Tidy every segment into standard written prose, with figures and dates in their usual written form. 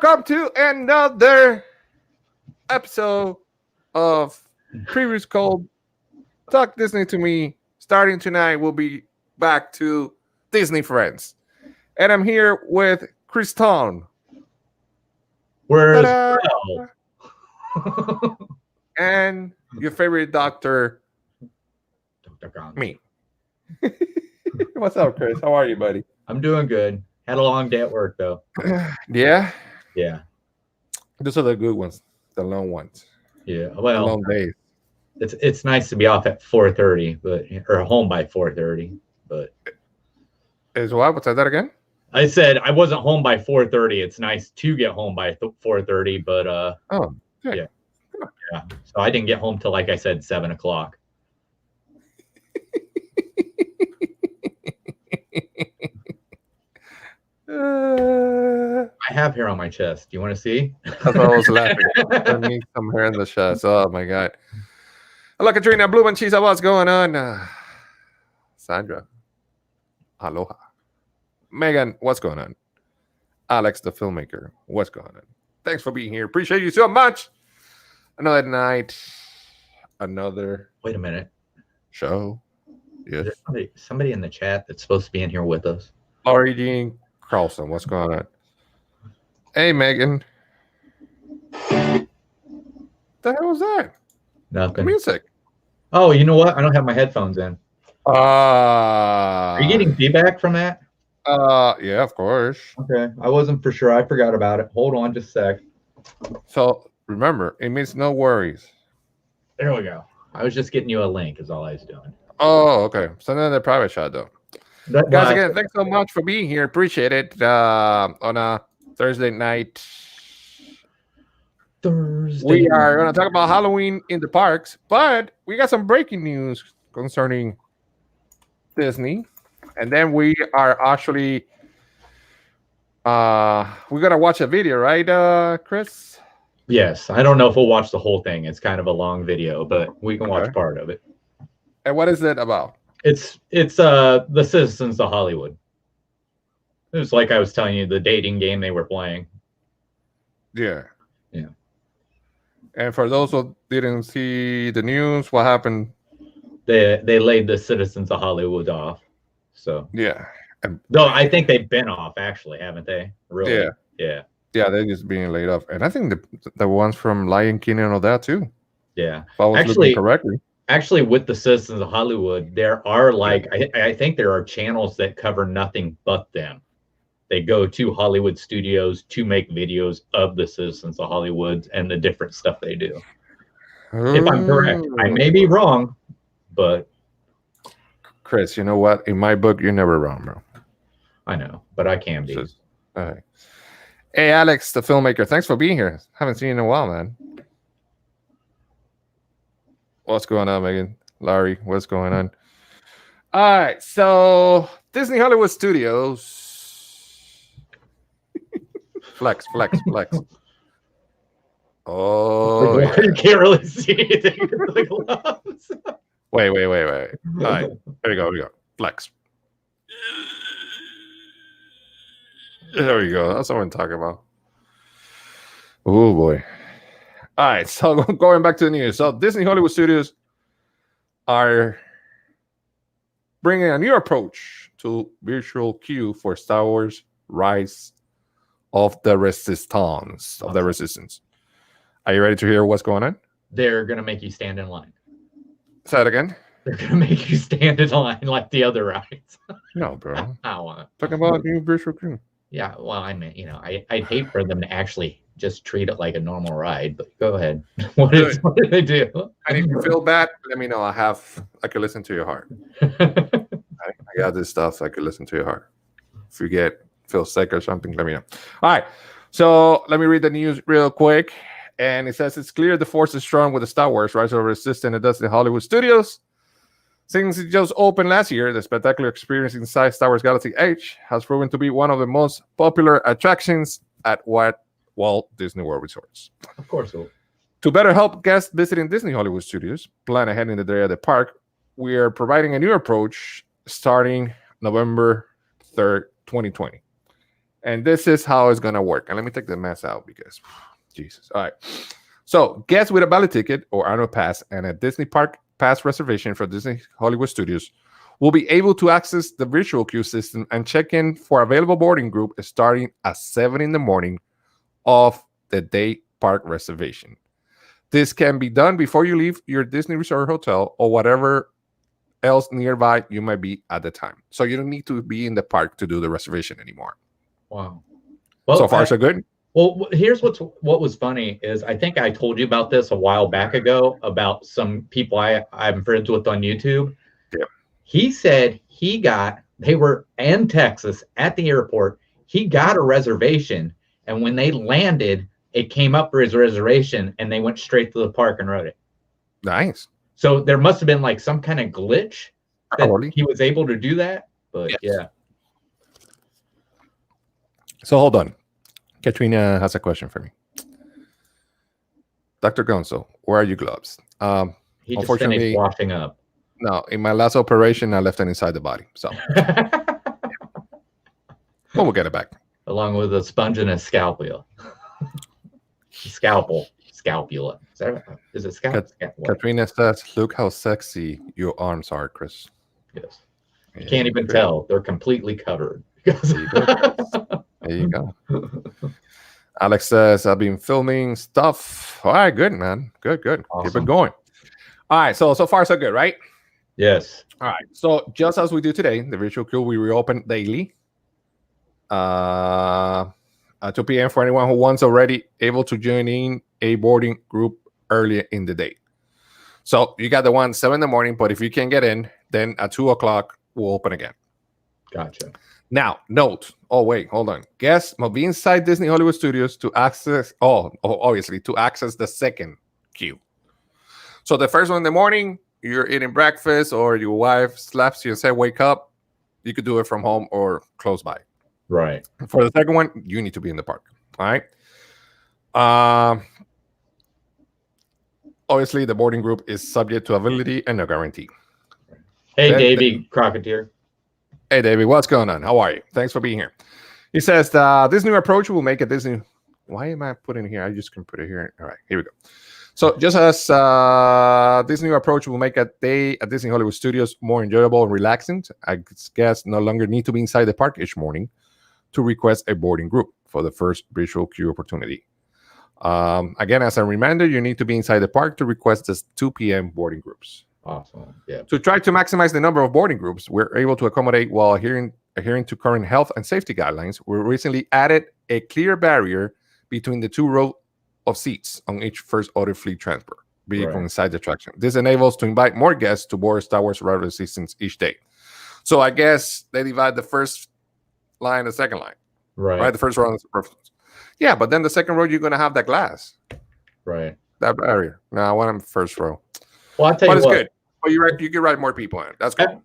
welcome to another episode of Previous Called Talk Disney to Me. Starting tonight, we'll be back to Disney Friends. And I'm here with Chris Tong. Where's and your favorite doctor, Dr. Kong? me. What's up, Chris? How are you, buddy? I'm doing good. Had a long day at work though. Yeah? Yeah. Those are the good ones, the long ones. Yeah. The Well, long days. it's nice to be off at 4:30, or home by 4:30. But Is what? What's that again? I said I wasn't home by 4:30. It's nice to get home by 4:30, but Oh, good. yeah. So I didn't get home till, like I said, 7:00. I have hair on my chest. Do you want to see? That's what I was laughing. I need some hair in the chest. Oh my god. Hello, Katrina Blue and Cheese. What's going on? Sandra. Aloha. Megan, what's going on? Alex, the filmmaker. What's going on? Thanks for being here. Appreciate you so much. Another night. Another Wait a minute. show. Yes. There's somebody in the chat that's supposed to be in here with us. Laurie Jean Carlson, what's going on? Hey, Megan. The hell was that? Nothing. Music. Oh, you know what? I don't have my headphones in. Are you getting feedback from that? Yeah, of course. Okay. I wasn't for sure. I forgot about it. Hold on just a sec. So remember, it means no worries. There we go. I was just getting you a link is all I was doing. Oh, okay. Send in the private chat though. Guys, again, thanks so much for being here. Appreciate it. On a Thursday night. We are going to talk about Halloween in the parks, but we got some breaking news concerning Disney. And then we are actually we're going to watch a video, right, Chris? Yes. I don't know if we'll watch the whole thing. It's kind of a long video, but we can watch part of it. And what is it about? It's the Citizens of Hollywood. It was like I was telling you, the dating game they were playing. Yeah. Yeah. And for those who didn't see the news, what happened? They laid the Citizens of Hollywood off. So yeah. No, I think they've been off actually, haven't they? Really? Yeah. Yeah. Yeah, they're just being laid off. And I think the ones from Lion King and all that too. Yeah. If I was looking correctly. Actually, with the Citizens of Hollywood, there are I think there are channels that cover nothing but them. They go to Hollywood studios to make videos of the Citizens of Hollywood and the different stuff they do. If I'm correct, I may be wrong, but Chris, you know what? In my book, you're never wrong, bro. I know, but I can be. All right. Hey, Alex, the filmmaker. Thanks for being here. Haven't seen you in a while, man. What's going on, Megan? Larry, what's going on? All right, so Disney Hollywood Studios. Flex. Oh, yeah. You can't really see anything with the gloves. Wait. All right, there we go. Flex. There we go. That's what I'm talking about. Oh boy. All right, so going back to the news. So Disney Hollywood Studios are bringing a new approach to virtual queue for Star Wars Rise of the Resistance. Are you ready to hear what's going on? They're going to make you stand in line. Say that again. They're going to make you stand in line like the other rides. No, bro. I want to. Talking about new virtual queue. Yeah, well, I mean, I'd hate for them to actually just treat it like a normal ride, but go ahead. What do they do? And if you feel bad, let me know. I could listen to your heart. I got this stuff. I could listen to your heart. If you feel sick or something, let me know. All right. So let me read the news real quick. And it says, it's clear the force is strong with the Star Wars Rise of the Resistance at Disney Hollywood Studios. Since it just opened last year, the spectacular experience inside Star Wars Galaxy Edge has proven to be one of the most popular attractions at Walt Disney World Resorts. Of course so. To better help guests visiting Disney Hollywood Studios plan ahead in the day of the park, we are providing a new approach starting November 3rd, 2020. And this is how it's going to work. And let me take the mess out because, Jesus. All right. So, guests with a valid ticket or annual pass and a Disney Park Pass reservation for Disney Hollywood Studios will be able to access the virtual queue system and check in for available boarding group starting at 7 in the morning of the day park reservation. This can be done before you leave your Disney Resort hotel or whatever else nearby you might be at the time. So you don't need to be in the park to do the reservation anymore. Wow. Well, so far, so good. Well, here's what was funny is I think I told you about this a while back ago about some people I'm friends with on YouTube. Yeah. He said they were in Texas at the airport. He got a reservation, and when they landed, it came up for his reservation, and they went straight to the park and rode it. Nice. So there must have been like some kind of glitch that Probably. he was able to do that. But Yes. yeah. So hold on. Katrina has a question for me. Dr. Gonzo, where are your gloves? He just Unfortunately, finished washing up. No, in my last operation, I left it inside the body. So, we'll get it back. Along with a sponge and a scalpel. Scalpula. Is it scalpel? Katrina says, look how sexy your arms are, Chris. Yes. You can't even tell. They're completely covered. There you go. Alex says, I've been filming stuff. All right, good, man. Good. Awesome. Keep it going. All right, so far, so good, right? Yes. All right, so just as we do today, the virtual queue we reopen daily at 2 p.m. for anyone who wants already able to join in a boarding group earlier in the day. So you got the one 7 in the morning, but if you can't get in, then at 2 o'clock, we'll open again. Gotcha. Now, note. Oh, wait, hold on. Guests must be inside Disney Hollywood Studios to access, obviously, to access the second queue. So the first one in the morning, you're eating breakfast or your wife slaps you and says, wake up. You could do it from home or close by. Right. For the second one, you need to be in the park. All right. Obviously, the boarding group is subject to availability and no guarantee. Hey, Davey Crocketeer. Hey, David, what's going on? How are you? Thanks for being here. He says, this new approach will make a Disney... Why am I putting it here? I just can put it here. All right, here we go. So just as this new approach will make a day at Disney Hollywood Studios more enjoyable and relaxing, I guess no longer need to be inside the park each morning to request a boarding group for the first virtual queue opportunity. Again, as a reminder, you need to be inside the park to request the 2 p.m. boarding groups. Awesome. Yeah. To try to maximize the number of boarding groups we're able to accommodate while adhering to current health and safety guidelines, we recently added a clear barrier between the 2 rows of seats on each first order fleet transport vehicle inside the attraction. This enables to invite more guests to board Star Wars Ride Resistance each day. So I guess they divide the first line and the second line. Right. The first row and the first. Yeah, but then the second row, you're going to have that glass. Right. That barrier. No, I want them first row. Well, I'll tell you what. But it's good. Well, you can write more people in. That's good.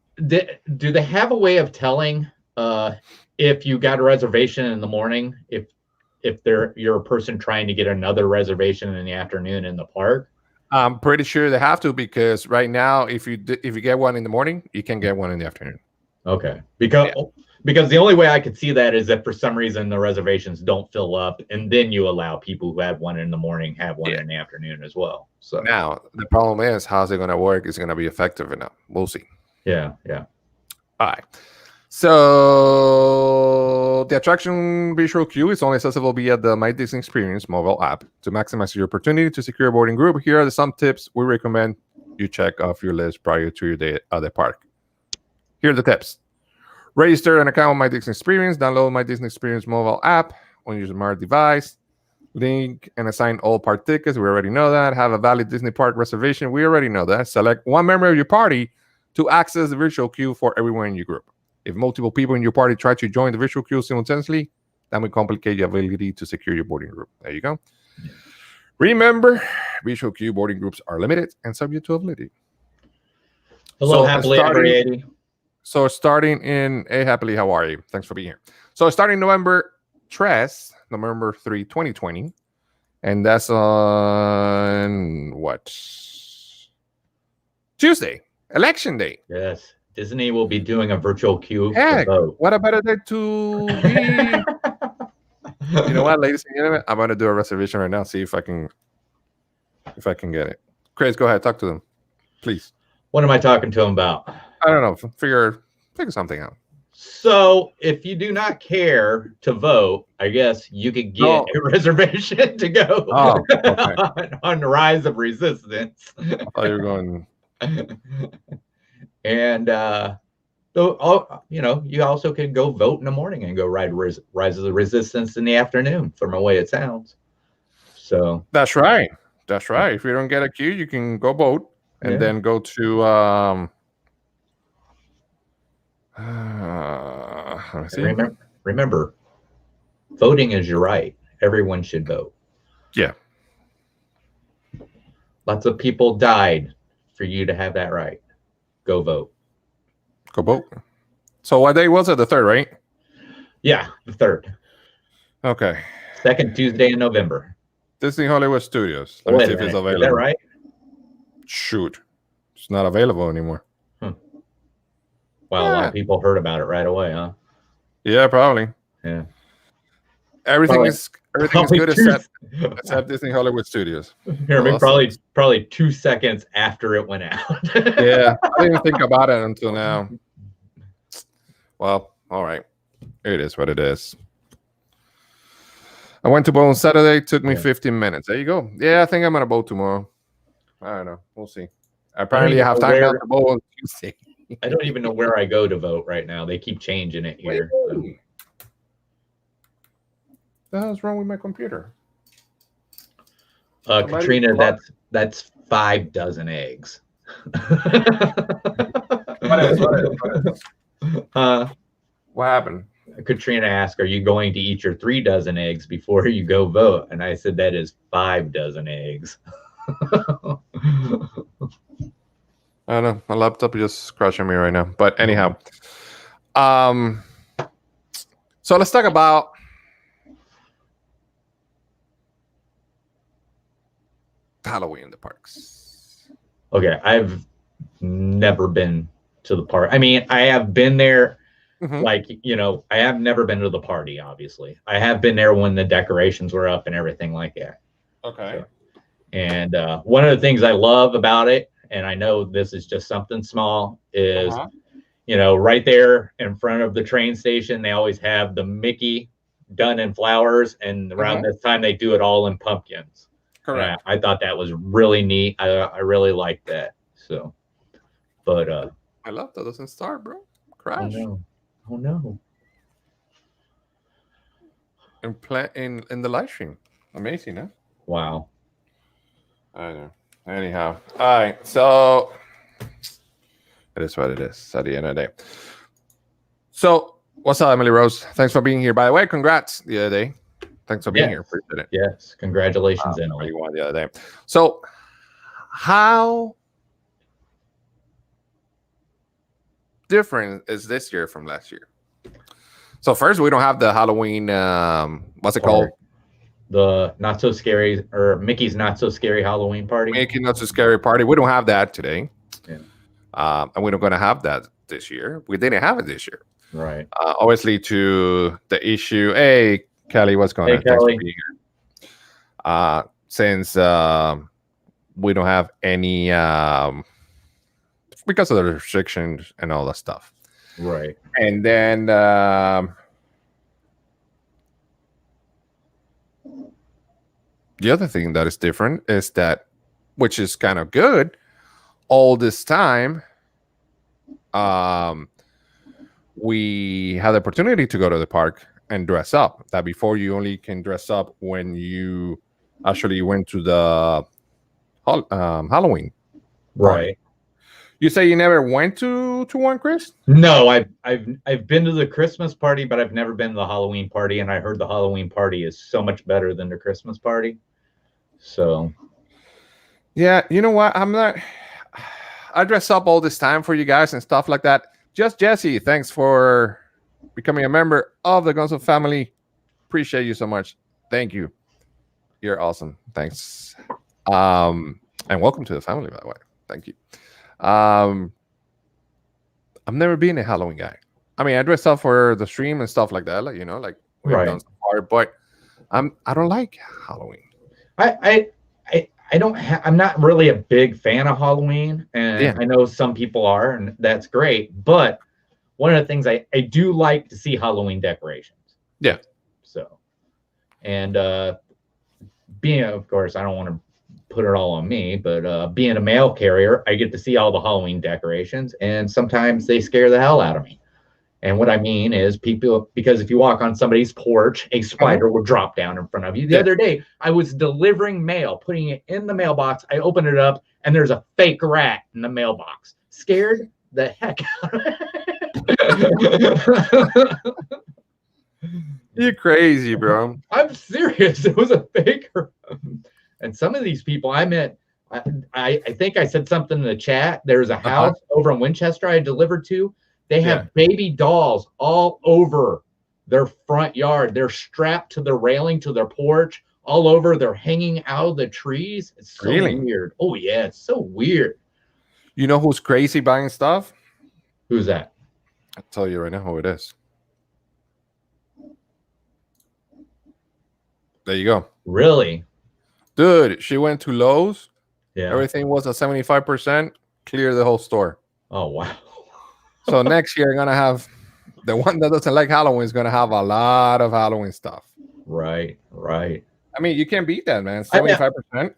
Do they have a way of telling if you got a reservation in the morning, if you're a person trying to get another reservation in the afternoon in the park? I'm pretty sure they have to, because right now, if you get one in the morning, you can get one in the afternoon. Okay, because the only way I could see that is if for some reason the reservations don't fill up, and then you allow people who have one in the morning have one in the afternoon as well. So now the problem is, how's it going to work? Is it going to be effective enough? We'll see. Yeah. All right. So the attraction visual queue is only accessible via the My Disney Experience mobile app. To maximize your opportunity to secure a boarding group, here are some tips we recommend you check off your list prior to your day at the park. Here are the tips. Register an account on My Disney Experience. Download My Disney Experience mobile app on your smart device. Link and assign all park tickets. We already know that. Have a valid Disney park reservation. We already know that. Select one member of your party to access the virtual queue for everyone in your group. If multiple people in your party try to join the virtual queue simultaneously, that will complicate your ability to secure your boarding group. There you go. Remember, virtual queue boarding groups are limited and subject to availability. Hello, happily ever 80. So starting in Happily, how are you? Thanks for being here. So starting November 3, 2020, and that's on what? Tuesday, election day. Yes. Disney will be doing a virtual queue. Heck, what a better day to be You know what, ladies and gentlemen, I'm gonna do a reservation right now. See if I can get it. Chris, go ahead, talk to them, please. What am I talking to him about? I don't know. Figure something out. So, if you do not care to vote, I guess you could get a reservation to go on Rise of Resistance. I thought you were going. And you also can go vote in the morning and go ride Rise of the Resistance in the afternoon, from the way it sounds. So that's right. That's right. If you don't get a queue, you can go vote and then go to let me see. Remember, voting is your right. Everyone should vote. Yeah. Lots of people died for you to have that right. Go vote. Go vote. So what day was it? The 3rd, right? Yeah, the 3rd. Okay. 2nd Tuesday in November. Disney Hollywood Studios. Let me see if it's available. Is that right? Shoot. It's not available anymore. Well, a lot of people heard about it right away, huh? Yeah, probably. Yeah. Everything is good except Disney Hollywood Studios. Probably 2 seconds after it went out. Yeah, I didn't think about it until now. Well, all right. It is what it is. I went to bowl on Saturday. Took me 15 minutes. There you go. Yeah, I think I'm gonna bowl tomorrow. I don't know. We'll see. Apparently, I have time to bowl on Tuesday. I don't even know where I go to vote right now. They keep changing it here. So. The hell's wrong with my computer? Katrina, that's 5 dozen eggs. What happened? Katrina asked, "Are you going to eat your 3 dozen eggs before you go vote?" And I said, "That is 5 dozen eggs." I don't know. My laptop is just crushing me right now. But anyhow, so let's talk about Halloween in the parks. Okay, I've never been to the park. I mean, I have been there. Like, I have never been to the party, obviously. I have been there when the decorations were up and everything like that. Okay. So, and one of the things I love about it, and I know this is just something small, is, right there in front of the train station, they always have the Mickey done in flowers. And around this time, they do it all in pumpkins. Correct. I thought that was really neat. I really liked that. So, but my laptop doesn't start, bro. Crash. Oh no. In the live stream. Amazing, huh? Wow. I know. Anyhow. All right. So it is what it is at the end of the day. So what's up, Emily Rose? Thanks for being here. By the way, congrats the other day. Thanks for being here. Appreciate it. Yes. Congratulations, Emily. You won the other day. So how different is this year from last year? So first, we don't have the Halloween. What's it called? The Not So Scary, or Mickey's Not So Scary Halloween Party. Mickey Not So Scary Party. We don't have that today. Yeah. And we're not going to have that this year. We didn't have it this year. Right. Obviously, to the issue. Hey, Kelly, what's going on? Kelly. Thanks for being here. Since we don't have any, because of the restrictions and all that stuff. Right. And then the other thing that is different is that, which is kind of good, all this time, we had the opportunity to go to the park and dress up. That before, you only can dress up when you actually went to the Halloween. Right. You say you never went to one, Chris? No, I've been to the Christmas party, but I've never been to the Halloween party, and I heard the Halloween party is so much better than the Christmas party. So, yeah, you know what? I dress up all this time for you guys and stuff like that. Just Jesse, thanks for becoming a member of the Gonzo family. Appreciate you so much. Thank you. You're awesome. Thanks. And welcome to the family, by the way. Thank you. I've never been a Halloween guy. I mean, I dress up for the stream and stuff like that, like we've done so far, but I don't like Halloween. I don't. I'm not really a big fan of Halloween, and Yeah. I know some people are, and that's great. But one of the things I do like to see Halloween decorations. Yeah. So, and being, of course, I don't want to put it all on me, but being a mail carrier, I get to see all the Halloween decorations, and sometimes they scare the hell out of me. And what I mean is people, because if you walk on somebody's porch, a spider will drop down in front of you. The other day, I was delivering mail, putting it in the mailbox. I opened it up, and there's a fake rat in the mailbox. Scared the heck out of me. You're crazy, bro. I'm serious. It was a fake rat. And some of these people I met, I think I said something in the chat. There's a house over in Winchester I delivered to. They have baby dolls all over their front yard. They're strapped to the railing to their porch, all over. They're hanging out of the trees. It's so weird. Oh, yeah. It's so weird. You know who's crazy buying stuff? Who's that? I'll tell you right now who it is. There you go. Really? Dude, she went to Lowe's. Yeah. Everything was at 75%. Clear the whole store. Oh, wow. So next year, gonna have the one that doesn't like Halloween is gonna have a lot of Halloween stuff. Right. I mean, you can't beat that, man. 75%. Can't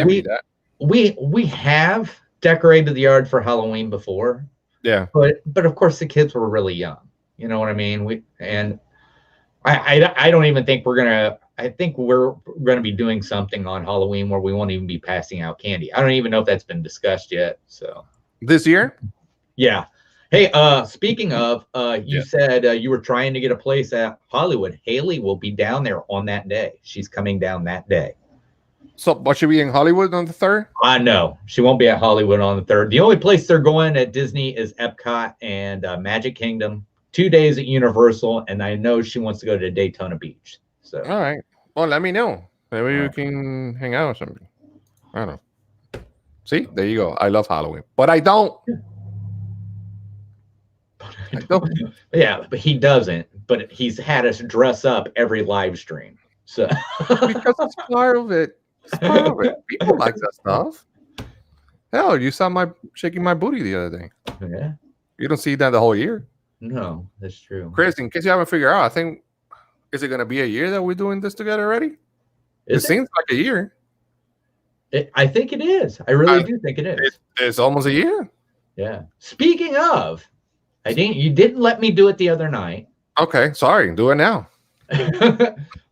beat that. We have decorated the yard for Halloween before. Yeah. But of course the kids were really young. You know what I mean? I don't even think I think we're gonna be doing something on Halloween where we won't even be passing out candy. I don't even know if that's been discussed yet. So this year? Yeah. Hey, speaking of, you said you were trying to get a place at Hollywood. Haley will be down there on that day. She's coming down that day. So, but she'll be in Hollywood on the 3rd? I know. She won't be at Hollywood on the 3rd. The only place they're going at Disney is Epcot and Magic Kingdom. 2 days at Universal, and I know she wants to go to Daytona Beach. So, all right. Well, let me know. Maybe we can hang out or something. I don't know. See, there you go. I love Halloween, but I don't. Yeah, but he doesn't. But he's had us dress up every live stream. So because it's part of it. It's part of it. People like that stuff. Hell, you saw my shaking my booty the other day. Yeah. You don't see that the whole year. No, that's true. Chris, in case you haven't figured out, I think is it going to be a year that we're doing this together already? It seems like a year. I think it is. I really do think it is. It's almost a year. Yeah. Speaking of, you didn't let me do it the other night. Okay, sorry. Do it now.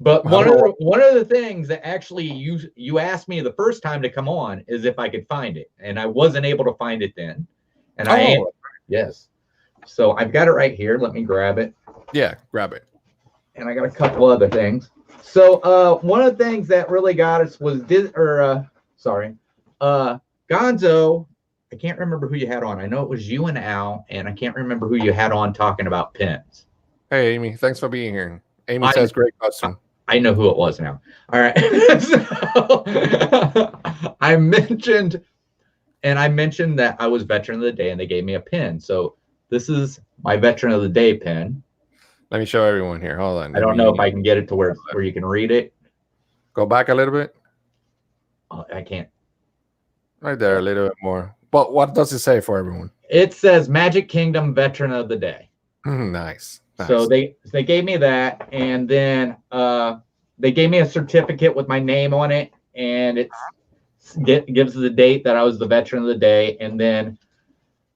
But one of the things that actually you asked me the first time to come on is if I could find it, and I wasn't able to find it then. And yes. So I've got it right here. Let me grab it. Yeah, grab it. And I got a couple other things. So one of the things that really got us was Gonzo. I can't remember who you had on. I know it was you and Al, and I can't remember who you had on talking about pins. Hey, Amy, thanks for being here. Amy says great custom. I know who it was now. All right. So, I mentioned that I was Veteran of the Day, and they gave me a pin. So this is my Veteran of the Day pin. Let me show everyone here. Hold on. I don't know if I can get it to where you can read it. Go back a little bit. I can't. Right there, a little bit more. But what does it say for everyone? It says Magic Kingdom Veteran of the Day. Nice. So they gave me that, and then they gave me a certificate with my name on it, and it gives the date that I was the Veteran of the Day, and then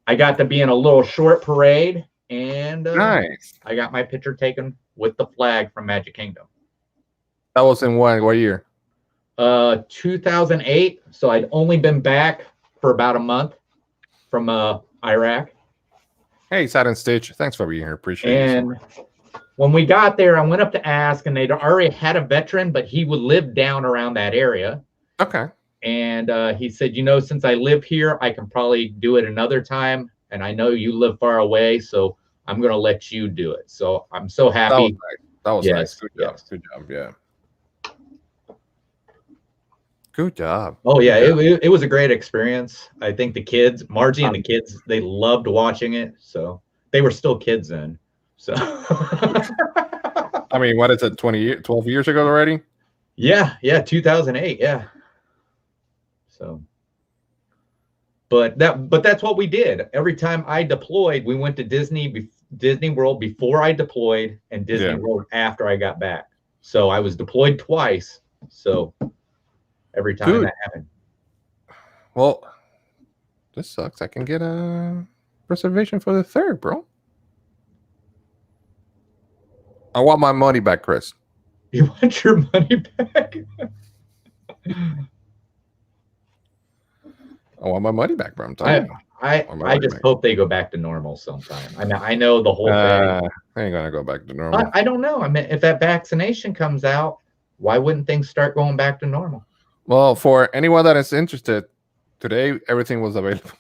I got to be in a little short parade, and nice. I got my picture taken with the flag from Magic Kingdom. That was in what year? 2008. So I'd only been back for about a month from Iraq. Hey, Satin Stitch. Thanks for being here. Appreciate it. And when we got there, I went up to ask, and they'd already had a veteran, but he would live down around that area. Okay. And he said, since I live here, I can probably do it another time. And I know you live far away, so I'm going to let you do it. So I'm so happy. That was nice. Good job. Yes. Good job. Yeah. Good job. Oh, yeah. It was a great experience. I think the kids, Margie and the kids, they loved watching it. So they were still kids then. So I mean, what is it? 12 years ago already? Yeah, 2008, yeah. So, but that's what we did. Every time I deployed, we went to Disney World before I deployed and Disney World after I got back. So I was deployed twice. So every time that happened. Well, this sucks. I can get a reservation for the 3rd, bro. I want my money back, Chris. You want your money back? I want my money back, bro. I'm telling you. I just hope they go back to normal sometime. I mean, I know the whole thing. I ain't gonna go back to normal. I don't know. I mean, if that vaccination comes out, why wouldn't things start going back to normal? Well, for anyone that is interested, today everything was available.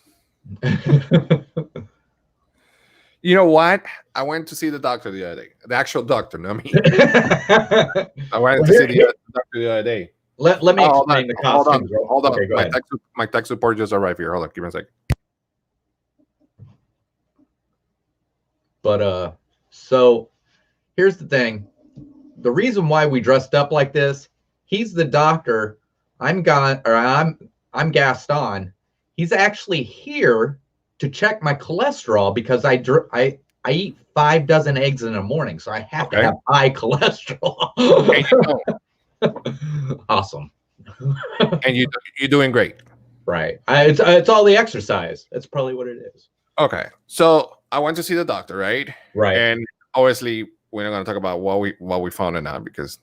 You know what? I went to see the doctor the other day. The actual doctor, not me. I went to see the doctor the other day. Let me explain the costumes. Hold on. Okay, go ahead. My tech support just arrived here. Hold on. Give me a second. But so here's the thing. The reason why we dressed up like this, he's the doctor. I'm Gaston. He's actually here to check my cholesterol because I eat 5 dozen eggs in the morning, so I have to have high cholesterol. Awesome. And you're doing great. Right. It's all the exercise. That's probably what it is. Okay. So I went to see the doctor, right? Right. And obviously we're not going to talk about what we found it out because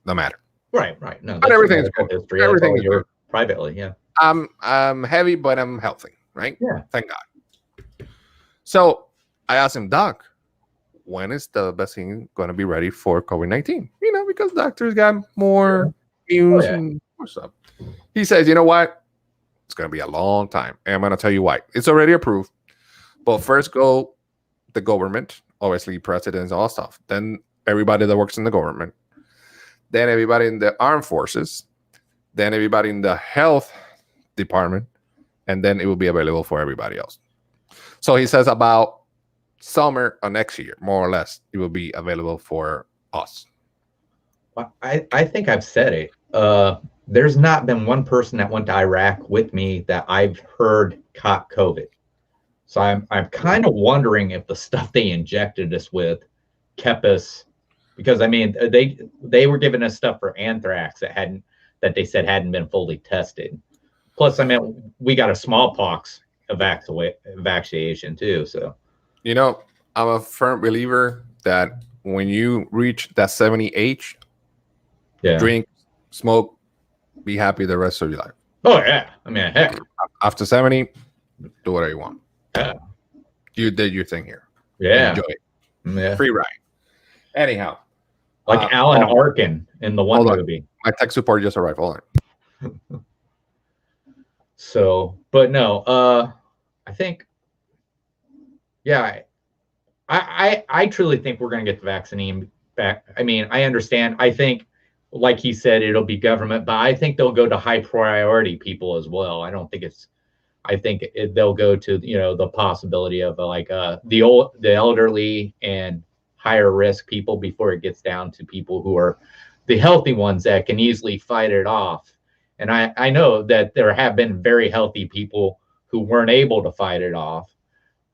no matter. Right. No. But everything is good. History. Everything is good. Privately, yeah. I'm heavy, but I'm healthy, right? Yeah. Thank God. So I asked him, Doc, when is the vaccine going to be ready for COVID-19? You know, because doctors got more news and more stuff. He says, you know what? It's going to be a long time. And I'm going to tell you why. It's already approved. But first go the government, obviously presidents, all stuff. Then everybody that works in the government. Then everybody in the armed forces. Then everybody in the health department. And then it will be available for everybody else. So he says about summer of next year, more or less, it will be available for us. I think I've said it. There's not been one person that went to Iraq with me that I've heard caught COVID. So I'm kind of wondering if the stuff they injected us with kept us, because I mean they were giving us stuff for anthrax that they said hadn't been fully tested. Plus, I mean, we got a smallpox vaccination too. So, you know, I'm a firm believer that when you reach that 70 drink, smoke, be happy the rest of your life. Oh yeah, I mean, heck, after 70, do whatever you want. Yeah, you did your thing here. Yeah, enjoy it. Yeah. Free ride. Anyhow, like Alan Arkin in the one movie. My tech support just arrived. Hold on. So, but no, I think, yeah, I truly think we're going to get the vaccine back. I mean, I understand. I think, like he said, it'll be government, but I think they'll go to high priority people as well. I don't think they'll go to, the possibility of the elderly and higher risk people before it gets down to people who are the healthy ones that can easily fight it off. And I know that there have been very healthy people who weren't able to fight it off,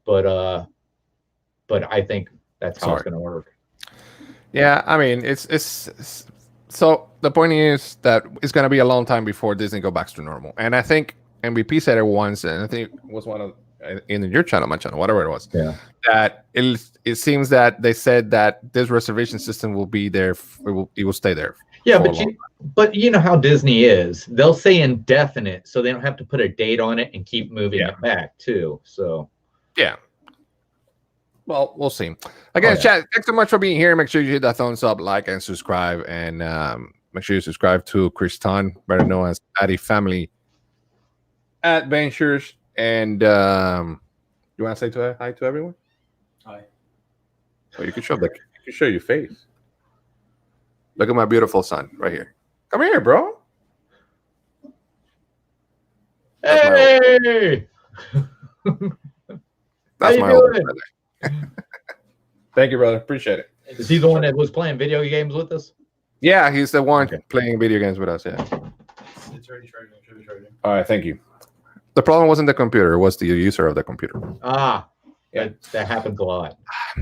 but I think that's how it's going to work. Yeah, I mean, it's so the point is that it's going to be a long time before Disney go back to normal. And I think MVP said it once, and I think it was one of in your channel, my channel, whatever it was. Yeah. That it seems that they said that this reservation system will be there. It will stay there. Yeah, but you know how Disney is. They'll say indefinite, so they don't have to put a date on it and keep moving it back too. So yeah. Well, we'll see. Again, chat, thanks so much for being here. Make sure you hit that thumbs up, like, and subscribe. And make sure you subscribe to Chris Tan, better known as Addy Family Adventures. And you want to say hi to everyone? Hi. So you can show your face. Look at my beautiful son right here. Come here, bro. Hey! That's my older brother. Thank you, brother. Appreciate it. Is he the one that was playing video games with us? Yeah, he's the one Okay. playing video games with us. Yeah. It's already charging. It's already charging. All right, thank you. The problem wasn't the computer; it was the user of the computer. Ah, Yeah. that happens a lot.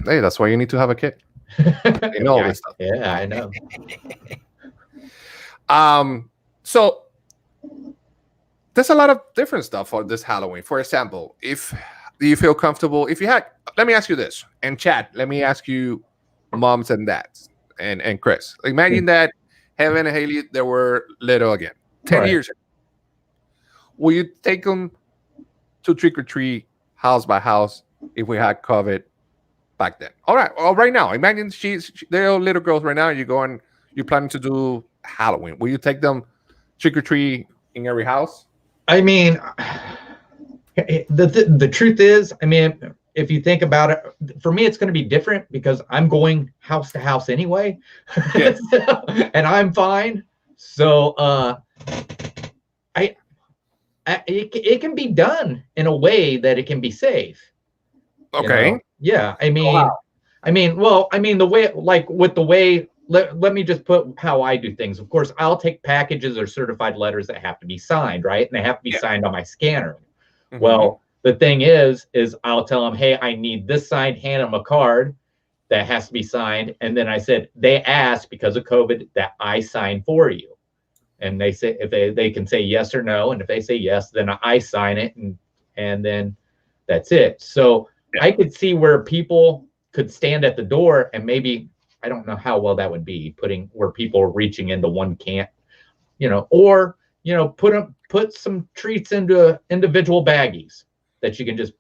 Hey, that's why you need to have a kit. You know all yeah, this stuff. yeah, I know. So there's a lot of different stuff for this Halloween. For example, do you feel comfortable? If you had, let me ask you this, and chat, let me ask you, moms and dads, and Chris. Imagine that Heaven and Haley, they were little again, 10 Right. years ago. Will you take them to trick or treat, house by house, if we had COVID back then? All right, well, right now, imagine they're little girls right now. You're planning to do Halloween. Will you take them trick or treat in every house? I mean, the truth is, I mean, if you think about it, for me, it's going to be different because I'm going house to house anyway, Yeah. and I'm fine. So, it can be done in a way that it can be safe. you Okay. know? Yeah, I mean, how? the way, like with the way, let me just put how I do things. Of course, I'll take packages or certified letters that have to be signed, right? And they have to be Yeah. signed on my scanner. Mhm. Well, the thing is I'll tell them, hey, I need this signed, hand them a card that has to be signed. And then I said, they asked because of COVID that I sign for you. And they say, if they can say yes or no. And if they say yes, then I sign it. And then that's it. So I could see where people could stand at the door and maybe, I don't know how well that would be where people are reaching into one can, or, put some treats into individual baggies that you can just,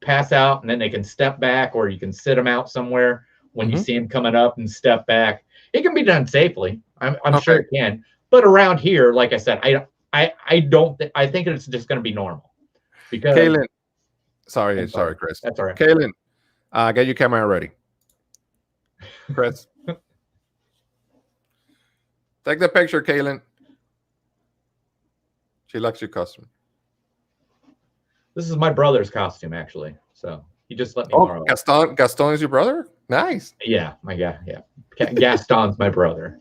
pass out, and then they can step back, or you can sit them out somewhere when you Mhm. see them coming up and step back. It can be done safely. I'm Okay. sure it can. But around here, like I said, I think it's just going to be normal because Kaylin, sorry, I'm sorry. Chris. That's all right. Kaylin, get your camera ready. Chris, take the picture, Kaylin. She likes your costume. This is my brother's costume, actually. So he just let me Oh, borrow it. Gaston is your brother? Nice. Yeah, my guy. Yeah, Gaston's my brother.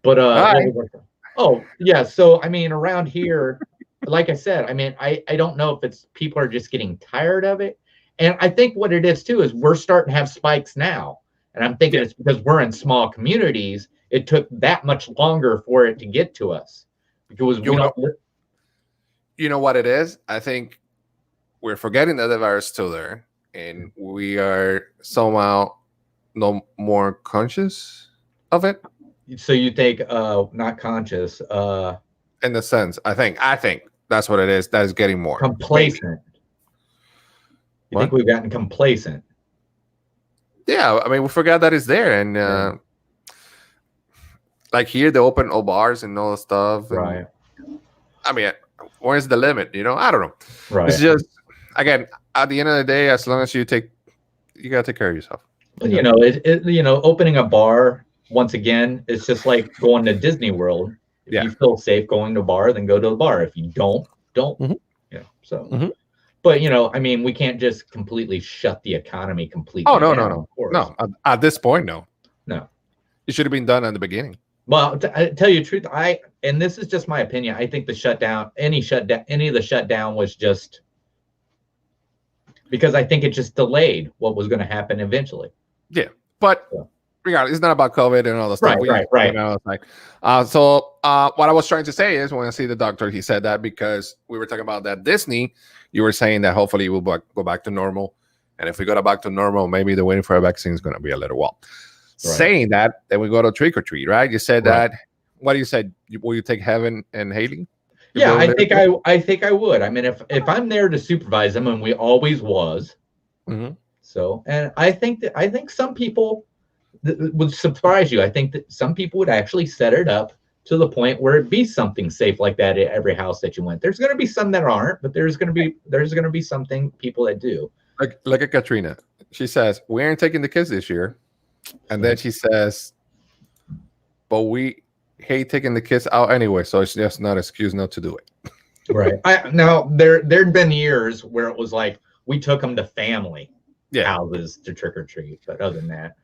But Hi. oh yeah. So I mean, around here, like I said, I mean, I don't know if it's people are just getting tired of it, and I think what it is too is we're starting to have spikes now, and I'm thinking it's because we're in small communities. It took that much longer for it to get to us because we don't. You know what it is? I think we're forgetting that the virus is still there, and we are somehow no more conscious of it. So you think not conscious, In the sense, I think that's what it is. That is getting more complacent. You think What? we've gotten complacent? Yeah, I mean, we forgot that it's there, and Yeah. like here, they open all bars and all the stuff. And, Right. I mean, where's the limit? I don't know. Right. It's just, again, at the end of the day, as long as you gotta take care of yourself. But, opening a bar once again, it's just like going to Disney World. If Yeah. you feel safe going to a bar, then go to the bar. If you don't. Mhm. So. Mhm. But I mean, we can't just completely shut the economy completely. Oh no, down, no. of course. No, at this point, no. No. It should have been done at the beginning. Well, I tell you the truth, and this is just my opinion. I think any of the shutdown was just because I think it just delayed what was going to happen eventually. But Yeah. regardless, it's not about COVID and all the stuff. Right. So what I was trying to say is, when I see the doctor, he said that because we were talking about that Disney, you were saying that hopefully we'll go back to normal. And if we go back to normal, maybe the waiting for a vaccine is going to be a little while. Right. Saying that, then we go to trick or treat, right? You said Right. that. What do you say? Will you take Heaven and Haley? Yeah, I think I would. I mean, if I'm there to supervise them, and we always was. Mhm. So, and I think some people would surprise you. I think that some people would actually set it up to the point where it'd be something safe like that at every house that you went. There's going to be some that aren't, but there's going to be something people that do. Look at Katrina. She says, we aren't taking the kids this year. And then she says, but we hate taking the kids out anyway, so it's just not an excuse not to do it. Right. Now there'd been years where it was like we took them to family, houses to trick or treat. But other than that,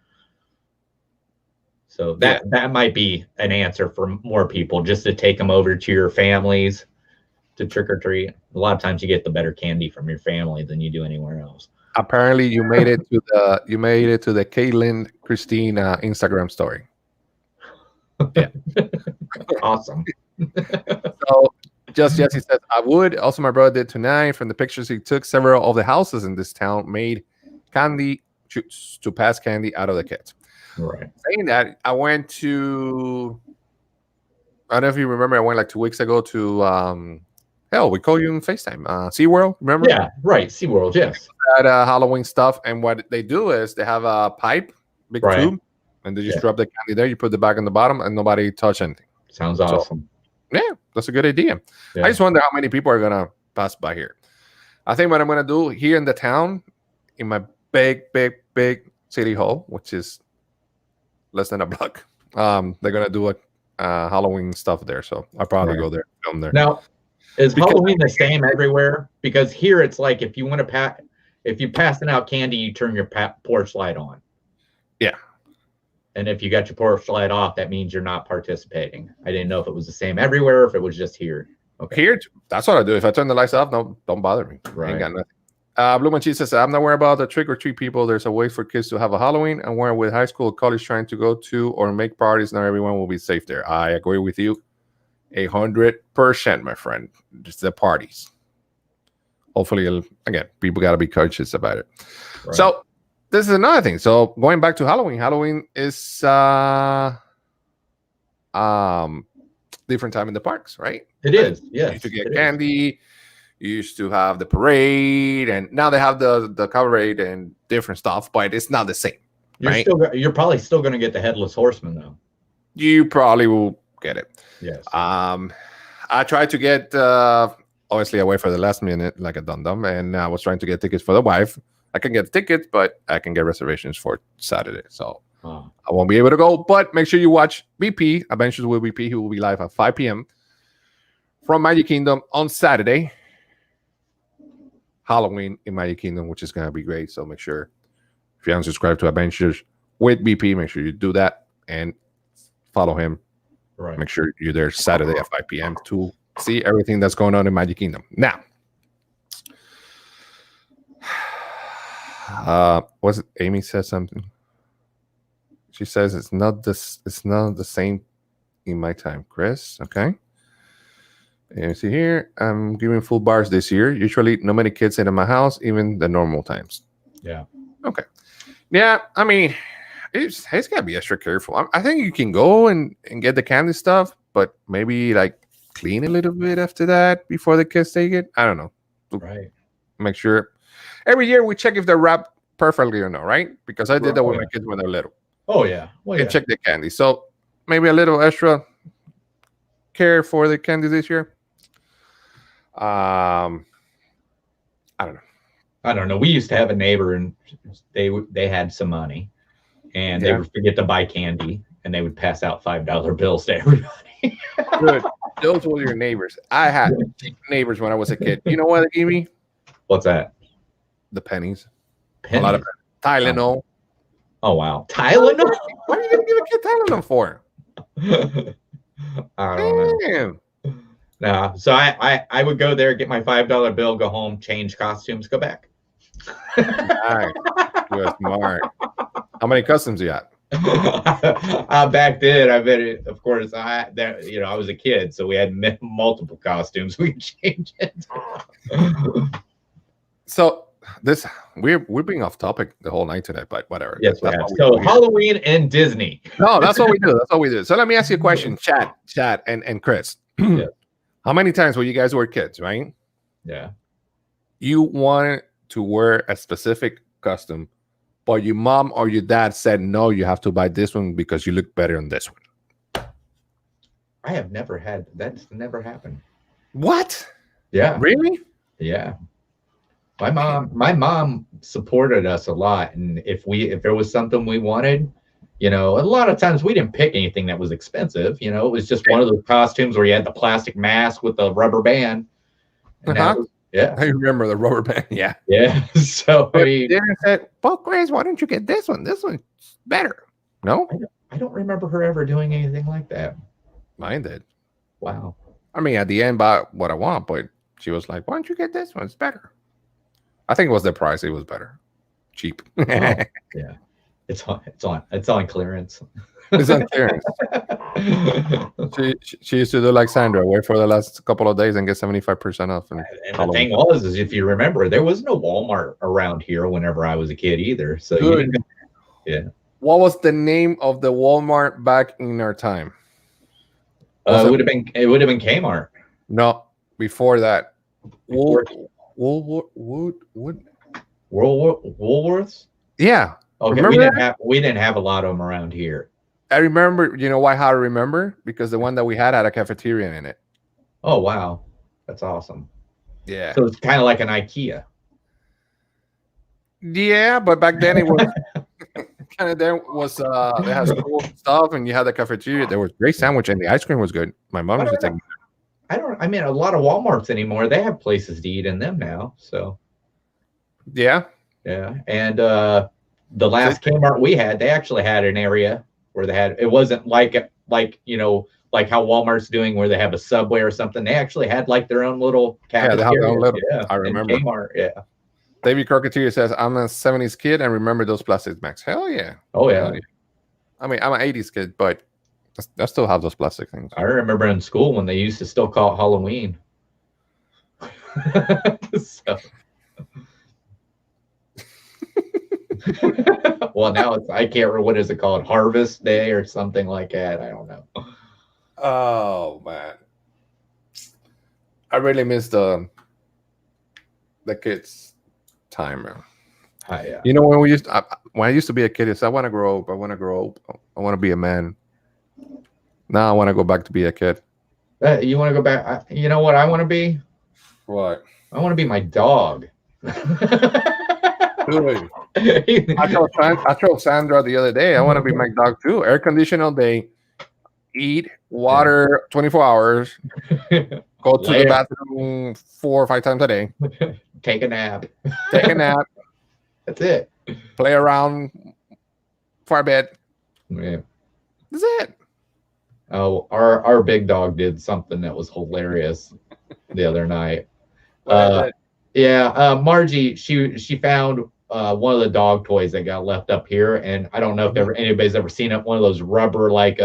so that might be an answer for more people, just to take them over to your families to trick or treat. A lot of times you get the better candy from your family than you do anywhere else. Apparently, you made it to the Caitlin Christine Instagram story. Yeah, Awesome. So just Jesse says, I would. Also, my brother did tonight. From the pictures he took, several of the houses in this town made candy shoots to pass candy out of the kids. Right. Saying that, I went to, I don't know if you remember, I went like 2 weeks ago to hell, we call you in FaceTime. SeaWorld, remember? Yeah, right. SeaWorld, yes. That Halloween stuff. And what they do is they have a pipe, big tube, and they just drop the candy there. You put the bag on the bottom and nobody touch anything. Sounds awesome. Yeah, that's a good idea. Yeah. I just wonder how many people are gonna pass by here. I think what I'm gonna do here in the town, in my big city hall, which is less than a block, they're gonna do a Halloween stuff there. So I'll probably go there, film there. Now, is Halloween the same everywhere? Because here it's like if you want to if you're passing out candy, you turn your porch light on. Yeah. And if you got your porch light off, that means you're not participating. I didn't know if it was the same everywhere or if it was just here. Okay. Here, that's what I do. If I turn the lights off, no, don't bother me. Right. Ain't got nothing. Blue Cheese says, I'm not worried about the trick or treat people. There's a way for kids to have a Halloween. I'm worried with high school, college trying to go to or make parties. Not everyone will be safe there. I agree with you 100%, my friend. Just the parties. Hopefully, again, people got to be conscious about it. Right. So this is another thing. So going back to Halloween, Halloween is different time in the parks, right? It is. Yeah. You used to get candy. You used to have the parade, and now they have the parade and different stuff, but it's not the same. You're probably still going to get the headless horseman though. You probably will get it. Yes. I tried to get obviously I wait for the last minute like a dum-dum, and I was trying to get tickets for the wife. I can get tickets, but I can get reservations for Saturday. So I won't be able to go. But make sure you watch BP, Adventures with BP. He will be live at 5 p.m. from Magic Kingdom on Saturday. Halloween in Magic Kingdom, which is going to be great. So make sure if you haven't subscribed to Adventures with BP, make sure you do that and follow him. Right. Make sure you're there Saturday at 5 p.m. to see everything that's going on in Magic Kingdom. Now, was it Amy said something? She says it's not the same in my time, Chris. Okay. And you see here, I'm giving full bars this year. Usually not many kids in my house, even the normal times. Yeah. Okay. Yeah, I mean, it's got to be extra careful. I think you can go and get the candy stuff, but maybe like clean a little bit after that before the kids take it. I don't know. Right. Make sure. Every year we check if they're wrapped perfectly or not, right? Because I did that with my kids when they're little. Oh, yeah. Well, and check the candy. So maybe a little extra care for the candy this year. I don't know. We used to have a neighbor, and they had some money, and they would forget to buy candy, and they would pass out $5 bills to everybody. Good. Those were your neighbors. I had neighbors when I was a kid. You know what they gave me? What's that? The pennies. Pennies? A lot of Tylenol. Oh wow, Tylenol. What are you gonna give a kid Tylenol for? I don't know. No, so I would go there, get my $5 bill, go home, change costumes, go back. Nice. You're smart. How many customs you got? Back then, I bet of course, I was a kid, so we had multiple costumes. We changed it. So we're being off topic the whole night today, but whatever. Yes, so Halloween and Disney. No, that's what we do. That's what we do. So let me ask you a question, Chad, and Chris. Yeah. How many times when you guys were kids, right? Yeah. You wanted to wear a specific costume, but your mom or your dad said, no, you have to buy this one because you look better on this one. I have never had, that's never happened. What? Yeah. Really? Yeah. My mom supported us a lot. And if there was something we wanted, a lot of times we didn't pick anything that was expensive. It was just one of those costumes where you had the plastic mask with the rubber band. And Yeah. I remember the rubber band. Yeah. Yeah. So I But mean, Darren said, "Well, Grace, why don't you get this one? This one's better." No, I don't remember her ever doing anything like that. mine did. Wow. I mean, at the end, bought what I want, but she was like, "Why don't you get this one? It's better." I think it was the price. It was better, cheap. Oh, yeah. It's on clearance. It's on clearance. She used to do like Sandra, wait for the last couple of days and get 75% off. And And the thing was, is if you remember, there was no Walmart around here whenever I was a kid either. So you Good. didn't, yeah. What was the name of the Walmart back in our time? It would have been Kmart. No, before that. Before- Woolworths. Yeah, Okay, Remember we didn't have a lot of them around here. I remember. You know why? How I remember? Because the one that we had a cafeteria in it. Oh wow, that's awesome. Yeah, So it's kind of like an IKEA. yeah, but back then it was kind of there was they had school stuff and you had the cafeteria. There was great sandwich and the ice cream was good. My mom used to take. I mean, a lot of Walmarts anymore, they have places to eat in them now. So Yeah, yeah, and the last Kmart we had, they actually had an area where they had. It wasn't like like how Walmart's doing, where they have a Subway or something. They actually had like their own little cafeteria. they have their own little. Yeah, I in remember. Kmart. Yeah. David Crocketeer says, "I'm a '70s kid and remember those plastic bags." Hell yeah! Oh yeah. Hell yeah. I mean, I'm an '80s kid, but I still have those plastic things. I remember in school when they used to still call it Halloween. So. Well, now I can't remember, what is it called, Harvest Day or something like that. I don't know. Oh man, I really miss the kids' time, man. Yeah. You know when I used to be a kid, I said, I want to grow up. I want to grow up. I want to be a man. Now I want to go back to be a kid. You want to go back? You know what I want to be? What? I want to be my dog. Dude, I told Sandra the other day, I want to be my dog too. Air conditioned all day, eat, water 24 hours, go to the bathroom 4 or 5 times a day, take a nap. That's it. Play around for a bit. Yeah. That's it. Oh, our big dog did something that was hilarious the other night. Margie, she found one of the dog toys that got left up here, and I don't know if anybody's ever seen it. One of those rubber like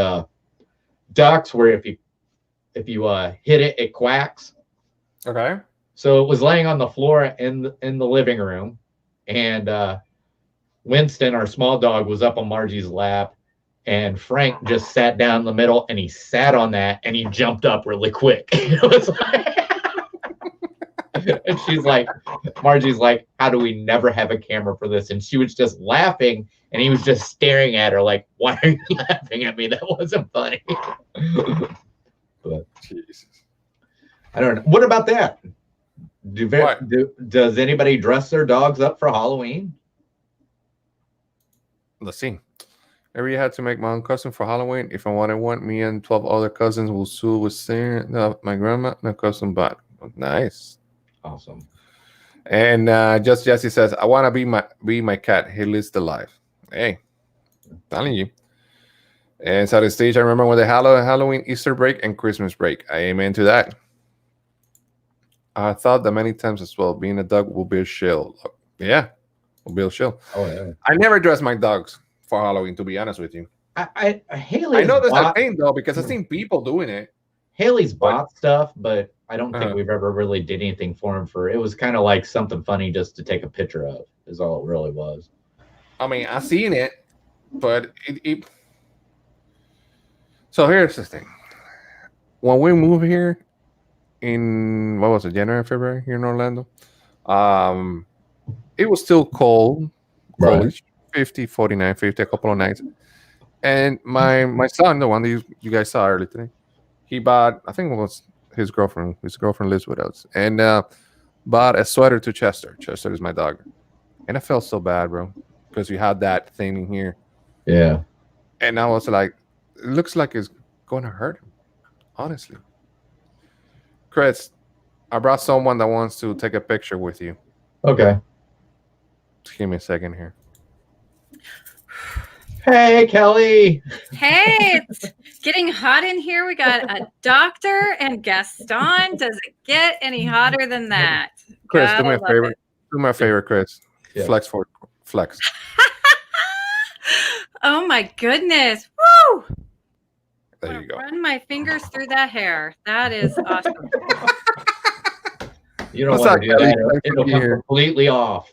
ducks where if you hit it, it quacks. Okay. So it was laying on the floor in the living room, and Winston, our small dog, was up on Margie's lap, and Frank just sat down in the middle, and he sat on that, and he jumped up really quick. It was like. And she's like, Margie's like, how do we never have a camera for this? And she was just laughing, and he was just staring at her like, why are you laughing at me? That wasn't funny. But Jesus. I don't know. What about that? Does anybody dress their dogs up for Halloween? Let's see. Every year I had to make my own costume for Halloween. If I wanted one, me and 12 other cousins will sew with my grandma and a custom bot. Nice. Awesome. And just Jesse says, I want to be my cat. He lives the life. Hey, I'm telling you. And so the stage, I remember when the Halloween, Easter break, and Christmas break. I amen to that. I thought that many times as well. Being a dog will be a shill. Yeah, will be a shill. Oh yeah. I never dress my dogs for Halloween, to be honest with you. Haley. I know there's a thing though because I've seen people doing it. Haley's bought stuff, but I don't think we've ever really did anything for him. It was kind of like something funny just to take a picture of, is all it really was. I mean, I've seen it, but So here's the thing. When we moved here in, what was it, January, February, here in Orlando, it was still cold, Right. 50, 49, 50, a couple of nights. And my son, the one that you guys saw earlier today, he bought, I think it was his girlfriend. His girlfriend lives with us. And bought a sweater to Chester. Chester is my dog. And I felt so bad, bro. Because you had that thing in here. Yeah. And I was like, it looks like it's going to hurt him. Honestly. Chris, I brought someone that wants to take a picture with you. Okay. Just give me a second here. Hey, Kelly. Hey, it's getting hot in here. We got a doctor and Gaston. Does it get any hotter than that? Chris, do Gotta me a love favor. it. Do me a favor, Chris. Yeah. Flex. Oh my goodness. Woo! There you go. Run my fingers through that hair. That is awesome. You don't What's want up, to do Kelly? that. Thanks It'll for come being here. completely off.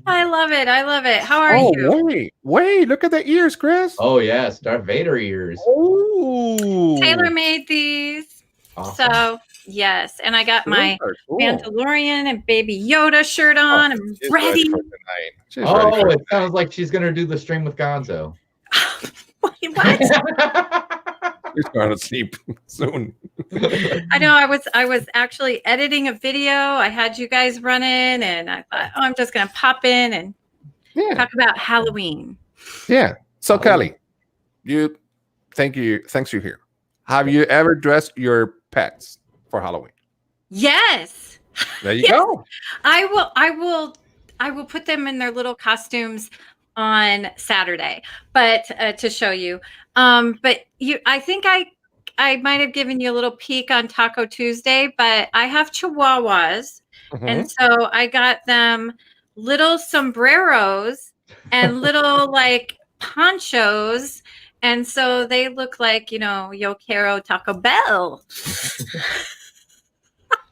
I love it. I love it. How are Oh, you? wait! Look at the ears, Chris. Oh, yes. Darth Vader ears. Oh, Taylor made these. Awesome. So, yes. And I got my super cool. Mandalorian and Baby Yoda shirt on. I'm She's ready. for tonight. She's Oh, ready for it sounds like she's going to do the stream with Gonzo. What? She's going to sleep soon. I know I was actually editing a video. I had you guys running and I thought, oh, I'm just going to pop in and Yeah. talk about Halloween. Yeah. So Kelly, thanks you here. Have you ever dressed your pets for Halloween? Yes. There you Yes. go. I will put them in their little costumes on Saturday, but to show you. But I think I might have given you a little peek on Taco Tuesday, but I have Chihuahuas. Mhm. And so I got them little sombreros and little like ponchos. And so they look like, Yo Quiero Taco Bell.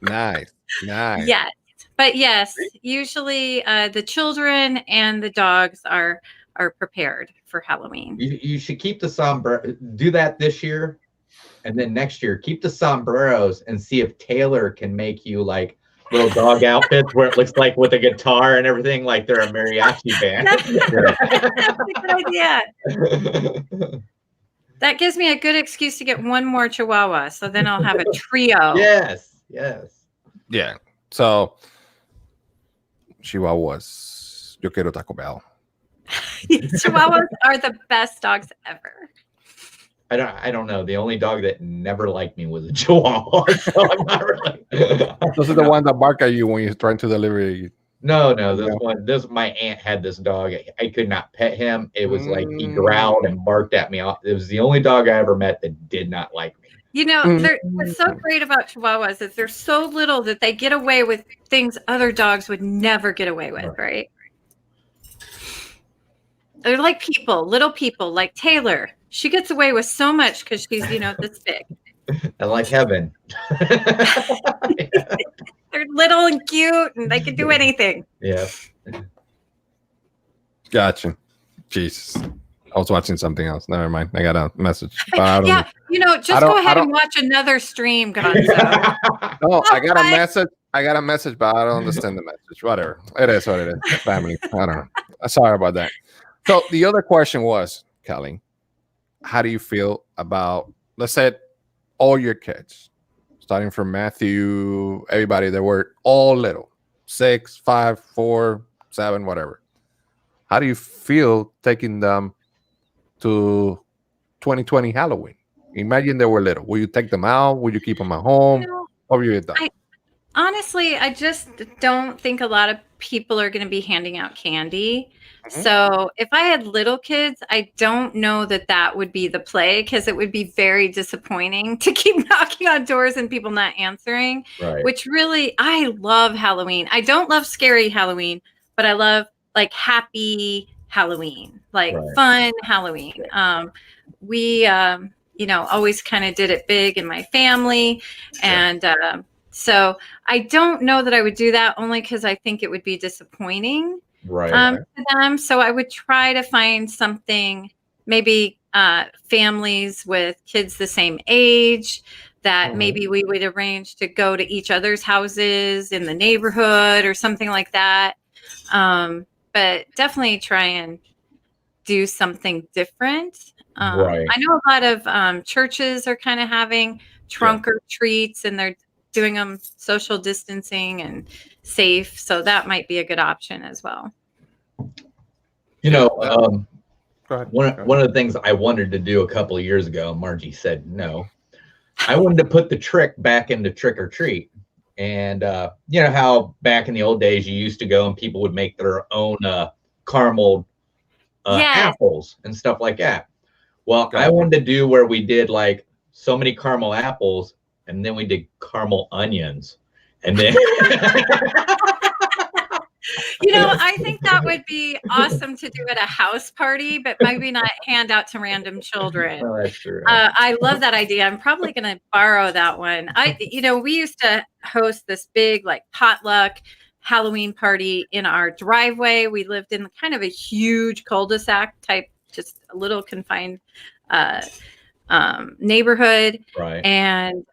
Nice. Yes. But yes, usually the children and the dogs are prepared for Halloween. You should keep the sombrero. Do that this year. And then next year, keep the sombreros and see if Taylor can make you like little dog outfits where it looks like with a guitar and everything, like they're a mariachi band. That's a good idea. That gives me a good excuse to get one more Chihuahua. So then I'll have a trio. Yes. Yeah. So Chihuahuas. Yo quiero Taco Bell. Chihuahuas are the best dogs ever. I don't know. The only dog that never liked me was a Chihuahua. So I'm not really. Those are the ones that bark at you when you're trying to deliver. No. My aunt had this dog. I could not pet him. It was like he growled and barked at me. It was the only dog I ever met that did not like me. What's so great about Chihuahuas is they're so little that they get away with things other dogs would never get away with, right? They're like little people, like Taylor. She gets away with so much because she's, this big. I like heaven. They're little and cute and they can do anything. Yeah. Gotcha. Jesus. I was watching something else. Never mind. I got a message. But I don't Just go ahead and watch another stream, Gonzo. No, I got a message. But I don't understand the message. Whatever. It is what it is. Family. I don't know. Sorry about that. So the other question was, Kelly, how do you feel about, let's say, all your kids, starting from Matthew, everybody, they were all little, 6, 5, 4, 7, whatever. How do you feel taking them to 2020 Halloween? Imagine they were little. Will you take them out? Will you keep them at home? Or will you do that? Honestly, I just don't think a lot of people are going to be handing out candy. So if I had little kids, I don't know that would be the play because it would be very disappointing to keep knocking on doors and people not answering, Right. which really, I love Halloween. I don't love scary Halloween, but I love like happy Halloween, like fun Halloween. We, always kind of did it big in my family. And so I don't know that I would do that only because I think it would be disappointing. To them. So I would try to find something, maybe families with kids the same age that maybe we would arrange to go to each other's houses in the neighborhood or something like that. But definitely try and do something different. I know a lot of churches are kind of having trunk or treats and they're doing them social distancing and safe. So that might be a good option as well. One of the things I wanted to do a couple of years ago, Margie said no, I wanted to put the trick back into trick or treat. And you know how back in the old days you used to go and people would make their own caramel Yes. apples and stuff like that. Well, Got I it. wanted to do where we did like so many caramel apples, and then we did caramel onions, and then You know, I think that would be awesome to do at a house party, but maybe not hand out to random children. well, that's true. I love that idea. I'm probably going to borrow that one. We used to host this big like potluck Halloween party in our driveway. We lived in kind of a huge cul-de-sac type, just a little confined neighborhood. Right. And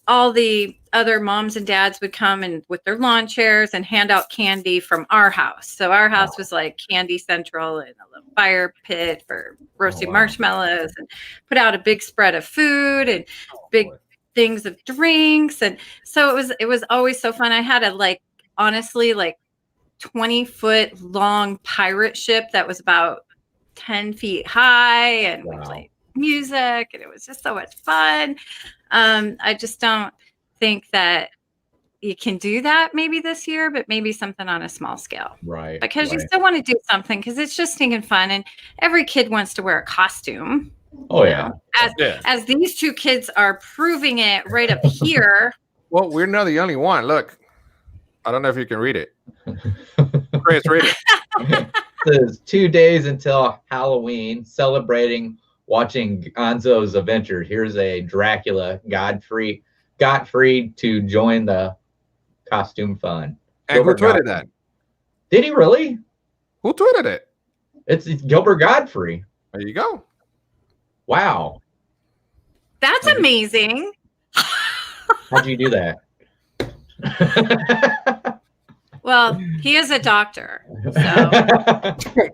all the other moms and dads would come and with their lawn chairs and hand out candy from our house. So our house was like candy central and a little fire pit for roasting marshmallows, and put out a big spread of food and big things of drinks. And so it was always so fun. I had a honestly 20-foot long pirate ship that was about 10 feet high, and we played music, and it was just so much fun. I just don't think that you can do that maybe this year, but maybe something on a small scale. Right. Because you still want to do something, because it's just stinking fun, and every kid wants to wear a costume. Oh yeah. As these two kids are proving it right up here. Well, we're not the only one. Look, I don't know if you can read it. Chris, read it. It says 2 days until Halloween, celebrating watching Gonzo's Adventure. Here's a Dracula Godfrey to join the costume fun. And who tweeted that? Did he really? Who tweeted it? It's Gilbert Godfrey. There you go. Wow. That's amazing. How'd you do that? Well, he is a doctor, so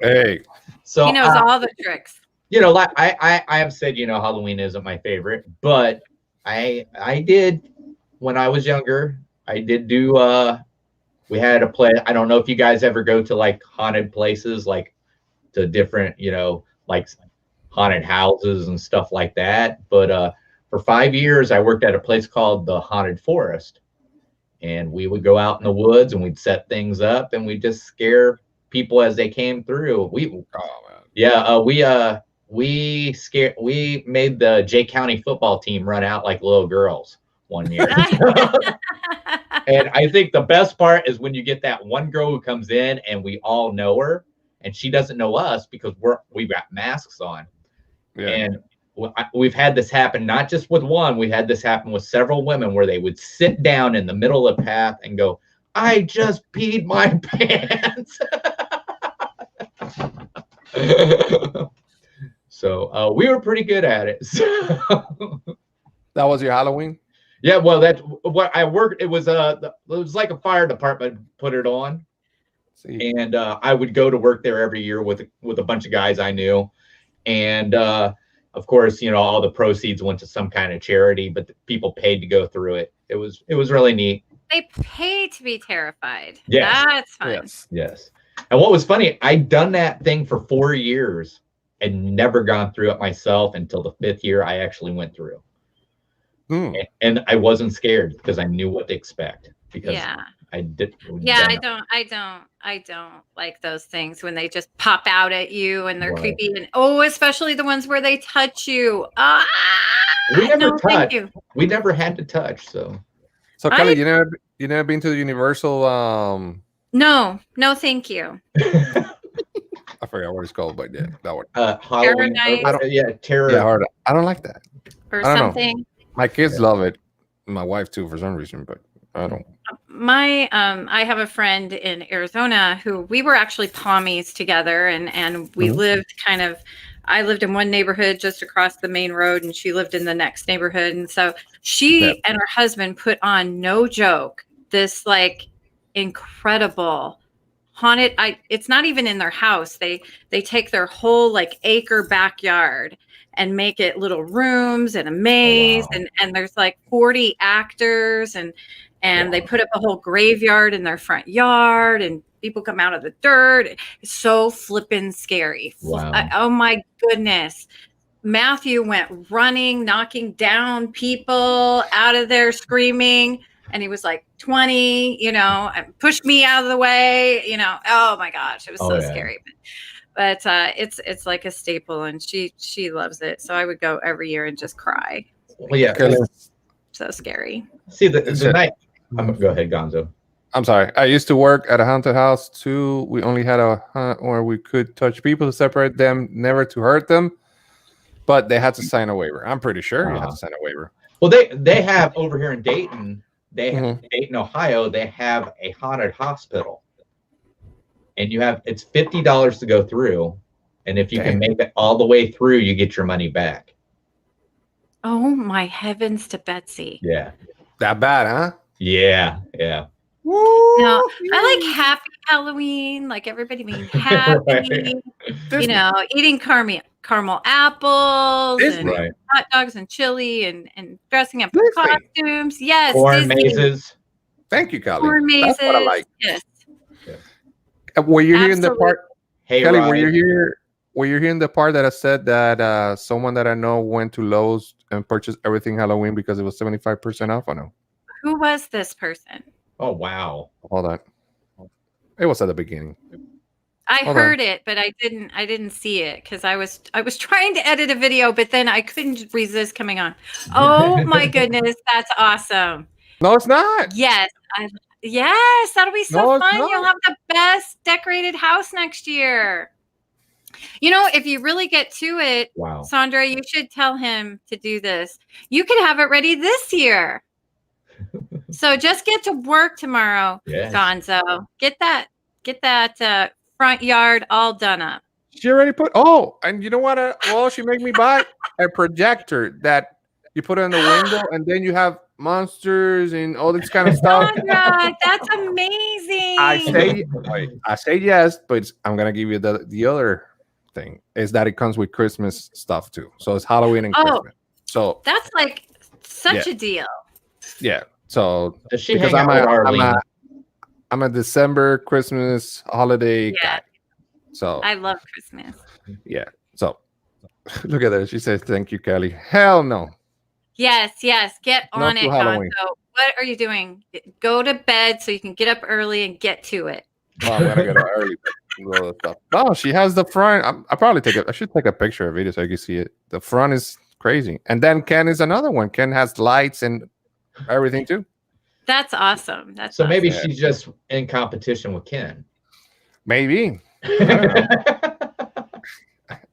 Hey. So he knows all the tricks. You know, like I have said, you know, Halloween isn't my favorite, but I did when I was younger. I did do we had a play. I don't know if you guys ever go to like haunted places, like to different, you know, like haunted houses and stuff like that. But for 5 years, I worked at a place called the Haunted Forest, and we would go out in the woods and we'd set things up and we'd just scare people as they came through. We made the Jay County football team run out like little girls one year. And I think the best part is when you get that one girl who comes in and we all know her and she doesn't know us because we've got masks on. Yeah. And we've had this happen, not just with one, we had this happen with several women where they would sit down in the middle of the path and go, I just peed my pants. So we were pretty good at it. That was your Halloween? Yeah, well, that's what I worked. It was like a fire department put it on. See. And I would go to work there every year with a bunch of guys I knew. And of course, you know, all the proceeds went to some kind of charity, but the people paid to go through it. It was really neat. They pay to be terrified. Yes. That's fun. Yes. And what was funny, I'd done that thing for 4 years and never gone through it myself until the 5th year I actually went through. And I wasn't scared because I knew what to expect. Because I did. Yeah, I don't like those things when they just pop out at you and they're creepy, and especially the ones where they touch you. We never no, thank touched. you. We never had to touch. So Kelly, you never been to the Universal? No, thank you. I forgot what it's called, but yeah, that one. Halloween. Terror. Yeah, I don't like that. Or I don't something. know. My kids love it. My wife too, for some reason, but I don't. I have a friend in Arizona who we were actually Pommies together, and we lived I lived in one neighborhood just across the main road, and she lived in the next neighborhood. And so she and her husband put on, no joke, this like incredible haunted. It's not even in their house. They take their whole like acre backyard and make it little rooms and a maze. And there's like 40 actors and they put up a whole graveyard in their front yard, and people come out of the dirt. It's so flippin' scary. Wow. Oh my goodness. Matthew went running, knocking down people out of there screaming. And he was like 20, and pushed me out of the way, Oh my gosh, it was so scary. But it's like a staple, and she loves it. So I would go every year and just cry. Well, yeah, so scary. See the night. Go ahead, Gonzo. I'm sorry. I used to work at a haunted house too. We only had a hunt where we could touch people to separate them, never to hurt them. But they had to sign a waiver. I'm pretty sure you had to sign a waiver. Well, they have over here in Dayton. They have Dayton, Ohio. They have a haunted hospital, and it's $50 to go through, and if you can make it all the way through, you get your money back. Oh my heavens to Betsy! Yeah, that bad, huh? Yeah. Woo! No, I like happy Halloween, like everybody being happy. Right. Eating caramel apples Disney. and hot dogs and chili and dressing up in costumes. Yes, corn Disney. mazes. Thank you, Kelly. Corn mazes. That's what I like. Yes. Were you hearing the part? Hey, Kelly, Ryan. were you hearing the part that I said that someone that I know went to Lowe's and purchased everything Halloween because it was 75% off? Or no? Who was this person? Oh wow! Hold on. It was at the beginning. I heard it, but I didn't see it because I was trying to edit a video, but then I couldn't resist coming on. Oh my goodness, that's awesome! No, it's not. Yes, yes, that'll be so fun. Not. You'll have the best decorated house next year. If you really get to it, Wow. Sandra, you should tell him to do this. You could have it ready this year. So just get to work tomorrow, Gonzo. Get that front yard all done up. She already put. Oh, and you know what? She made me buy a projector that you put it in the window, and then you have monsters and all this kind of stuff. Sandra, that's amazing. I say yes, but I'm gonna give you the other thing is that it comes with Christmas stuff too. So it's Halloween and Christmas. So that's like such a deal. Yeah. So does she hang out with Arlene? I'm a December Christmas holiday guy. So I love Christmas. Yeah. So look at that. She says, "Thank you, Kelly." Hell no. Yes. Get on it, Halloween. Gonzo. What are you doing? Go to bed so you can get up early and get to it. Oh, I'm gonna get up early. Oh, she has the front. I should take a picture of it so you can see it. The front is crazy. And then Ken is another one. Ken has lights and everything too. That's awesome. So maybe she's just in competition with Ken. Maybe.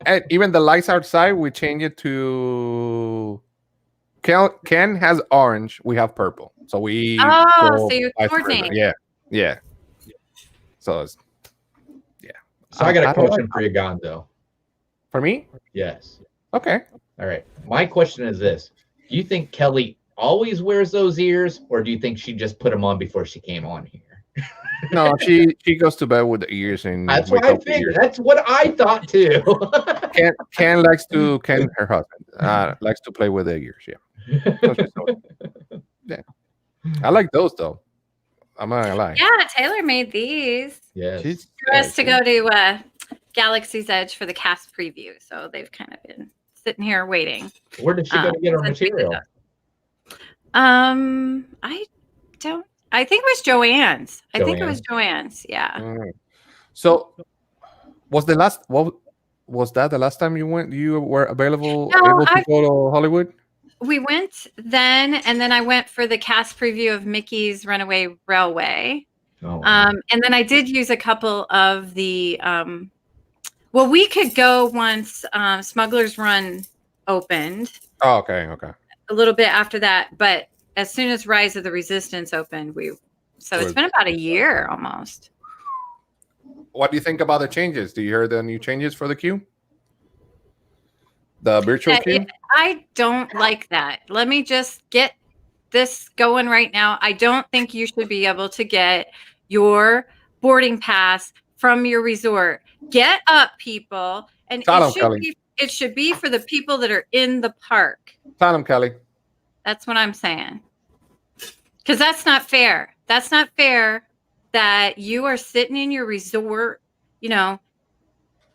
And even the lights outside, we change it to Ken has orange, we have purple. So we so you coordinate. Yeah. So it's So I got a question for you, Gonzo. For me? Yes. Okay. All right. My question is this. Do you think Kelly always wears those ears, or do you think she just put them on before she came on here? No, she goes to bed with the ears, and that's what I figured. That's what I thought too. Ken, her husband, likes to play with the ears. Yeah. I like those though. I'm not gonna lie. Yeah, Taylor made these. Yes. For us to go to Galaxy's Edge for the cast preview, so they've kind of been sitting here waiting. Where did she go to get her material? I think it was Joann's. I think it was Joann's. Yeah. So, was that the last time you went? You were able to go to Hollywood? We went then, and then I went for the cast preview of Mickey's Runaway Railway. Oh. And then I did use a couple of the. We could go once Smuggler's Run opened. Oh, okay. A little bit after that, but as soon as Rise of the Resistance opened, it's been about a year almost. What do you think about the changes? Do you hear the new changes for the queue? The virtual queue? I don't like that. Let me just get this going right now. I don't think you should be able to get your boarding pass from your resort. Get up, people. And it should be for the people that are in the park. Tell them, Kelly. That's what I'm saying. Because that's not fair. That's not fair that you are sitting in your resort,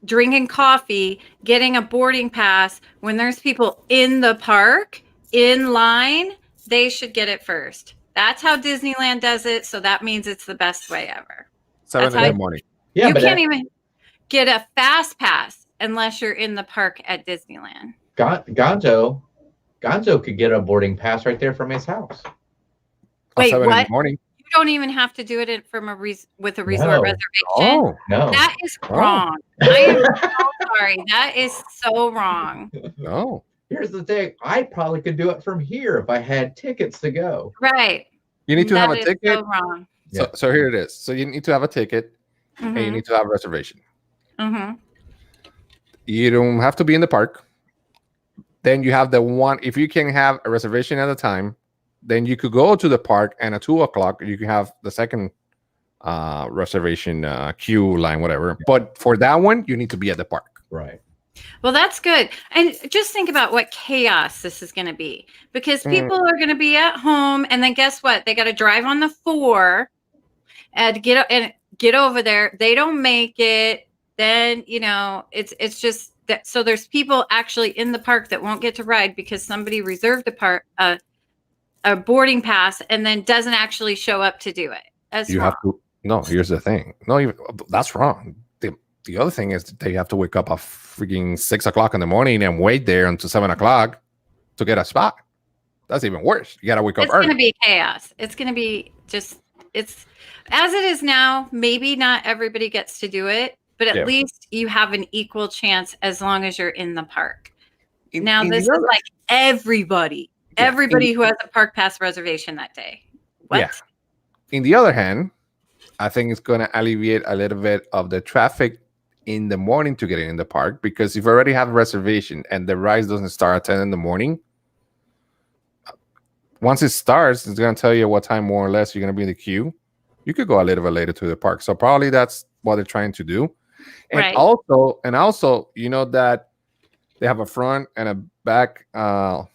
drinking coffee, getting a boarding pass when there's people in the park in line, they should get it first. That's how Disneyland does it. So that means it's the best way ever. 7 That's in how- the morning. Yeah, you but can't even get a fast pass unless you're in the park at Disneyland. Gonzo could get a boarding pass right there from his house. Wait, 7 in what? the morning. You don't even have to do it from with a resort No. reservation. Oh, No. That is wrong. I am so sorry. That is so wrong. no. Here's the thing. I probably could do it from here if I had tickets to go. Right. You need to have a That is ticket. so wrong. So here it is. So you need to have a ticket and you Mhm. need to have a reservation. Mhm. You don't have to be in the park. Then you have the one. If you can have a reservation at a time, then you could go to the park, and at 2:00 you can have the second reservation queue line, whatever. But for that one, you need to be at the park. Right. Well, that's good. And just think about what chaos this is going to be, because people are going to be at home, and then guess what? They got to drive on the 4 and get over there. They don't make it. Then, it's just that. So there's people actually in the park that won't get to ride because somebody reserved a boarding pass and then doesn't actually show up to do it. That's You wrong. have to. No, here's the thing. No, that's wrong. The other thing is they have to wake up at freaking 6:00 in the morning and wait there until 7:00 to get a spot. That's even worse. You gotta wake up It's going early. to be chaos. It's going to be it's as it is now. Maybe not everybody gets to do it, but at Yeah. least you have an equal chance as long as you're in the park. In- Now, in this the is other- like everybody Yeah, who has a park pass reservation that day. What? Yeah. In the other hand, I think it's going to alleviate a little bit of the traffic in the morning to get in the park, because if you already have a reservation and the ride doesn't start at 10 in the morning, once it starts, it's going to tell you what time more or less you're going to be in the queue. You could go a little bit later to the park. So probably that's what they're trying to do. And Right. also, you know that they have a front and a back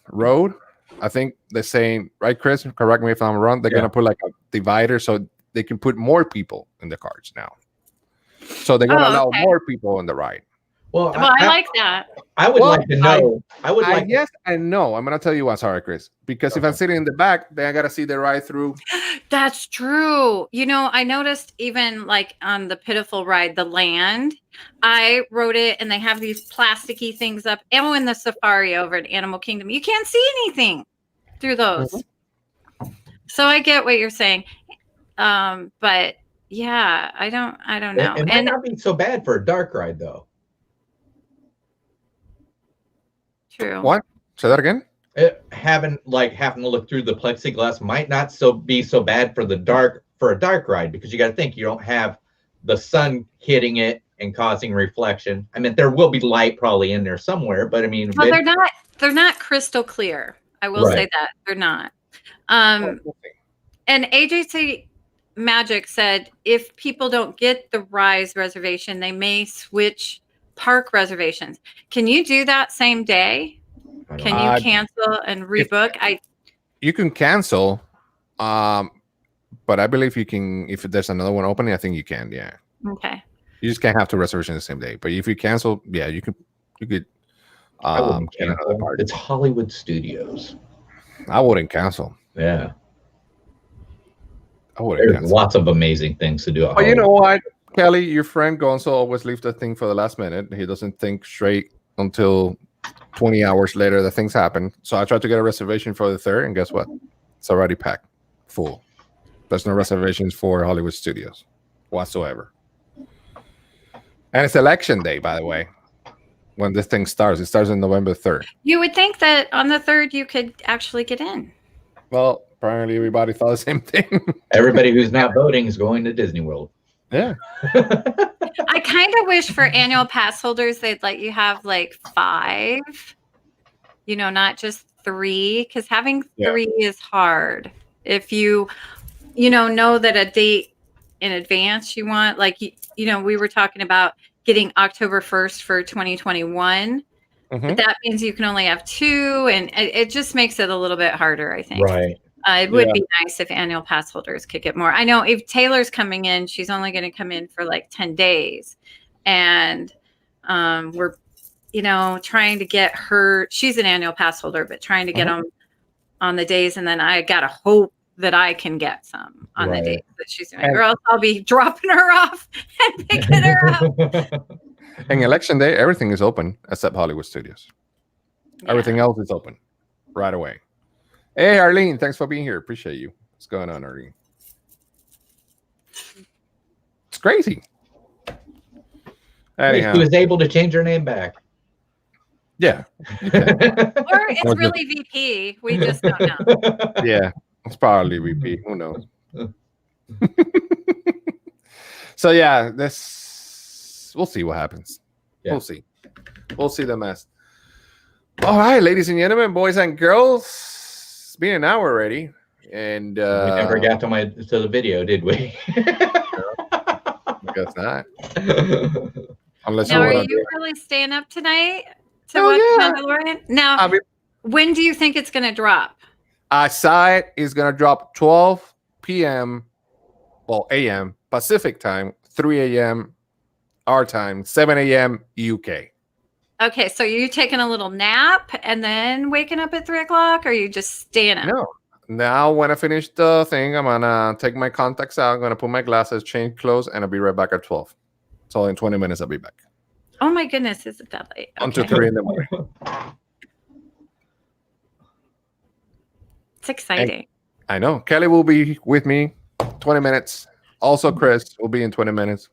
road. I think they're saying, right, Chris? Correct me if I'm wrong. They're Yeah. going to put like a divider so they can put more people in the carts now. So they're going to allow okay. more people on the ride. Well, Well, I like that. I would Well, like to know. I would like. Yes and no. I'm going to tell you why. Sorry, Chris. Because if I'm Okay. sitting in the back, then I got to see the ride through. That's true. I noticed even like on the Pitiful ride, the Land, I wrote it and they have these plasticky things up. And in the Safari over at Animal Kingdom, you can't see anything through those. So I get what you're saying. But yeah, I don't know. It might And not be so bad for a dark ride, though. true. What? Say that again? Having to look through the plexiglass might not be so bad for a dark ride, because you got to think you don't have the sun hitting it and causing reflection. I mean, there will be light probably in there somewhere, but I mean, Well, they're not crystal clear. I will say Right. that they're not. And AJC Magic said if people don't get the Rise reservation, they may switch park reservations. Can you do that same day? I don't Can know. you cancel and rebook? You can cancel, but I believe you can. If there's another one opening, I think you can. Yeah, Okay. you just can't have two reservations the same day. But if you cancel, yeah, you could. You could. I wouldn't Get another cancel. party. It's Hollywood Studios. I wouldn't cancel. Yeah, I wouldn't there's cancel. lots of amazing things to do. At But you know Hollywood. what, Kelly, your friend Gonzo always leaves the thing for the last minute. He doesn't think straight until 20 hours later that things happen. So I tried to get a reservation for the 3rd, and guess what? It's already packed, full. There's no reservations for Hollywood Studios whatsoever. And it's election day, by the way, when this thing starts. It starts on November 3rd. You would think that on the 3rd you could actually get in. Well, apparently everybody thought the same thing. Everybody who's not voting is going to Disney World. Yeah. I kind of wish for annual pass holders they'd let you have like 5, not just 3, because having 3 is hard. If you know that a date in advance you want, like we were talking about getting October 1st for 2021, but that means you can only have 2, and it just makes it a little bit harder, I think. Right. It would be nice if annual pass holders could get more. I know if Taylor's coming in, she's only going to come in for like 10 days. And We're, trying to get her. She's an annual pass holder, but trying to get them on the days, and then I gotta hope that I can get some on the days that she's doing, or else I'll be dropping her off and picking her up. And election day, everything is open except Hollywood Studios. Everything else is open right away. Hey, Arlene, thanks for being here. Appreciate you. What's going on, Arlene? It's crazy. Anyhow. She was able to change her name back. Yeah. Or it's really VP. We just don't know. Yeah, it's probably VP. Who knows? So yeah, we'll see what happens. Yeah. We'll see. We'll see the mess. All right, ladies and gentlemen, boys and girls, it's been an hour already, and we never got to the video, did we? I guess not. Unless now, are you really staying up tonight to watch Mandalorian? Now, when do you think it's going to drop? I saw it is going to drop 12 p.m. Well, a.m. Pacific time, 3 a.m. our time, 7 a.m. UK. Okay, so you taking a little nap and then waking up at 3 o'clock, or are you just staying up? No. Now, when I finish the thing, I'm going to take my contacts out. I'm going to put my glasses, change clothes, and I'll be right back at 12. So in 20 minutes, I'll be back. Oh, my goodness. Is it that late? Okay. Until 3 in the morning. It's exciting. And I know. Kelly will be with me 20 minutes. Also, Chris will be in 20 minutes.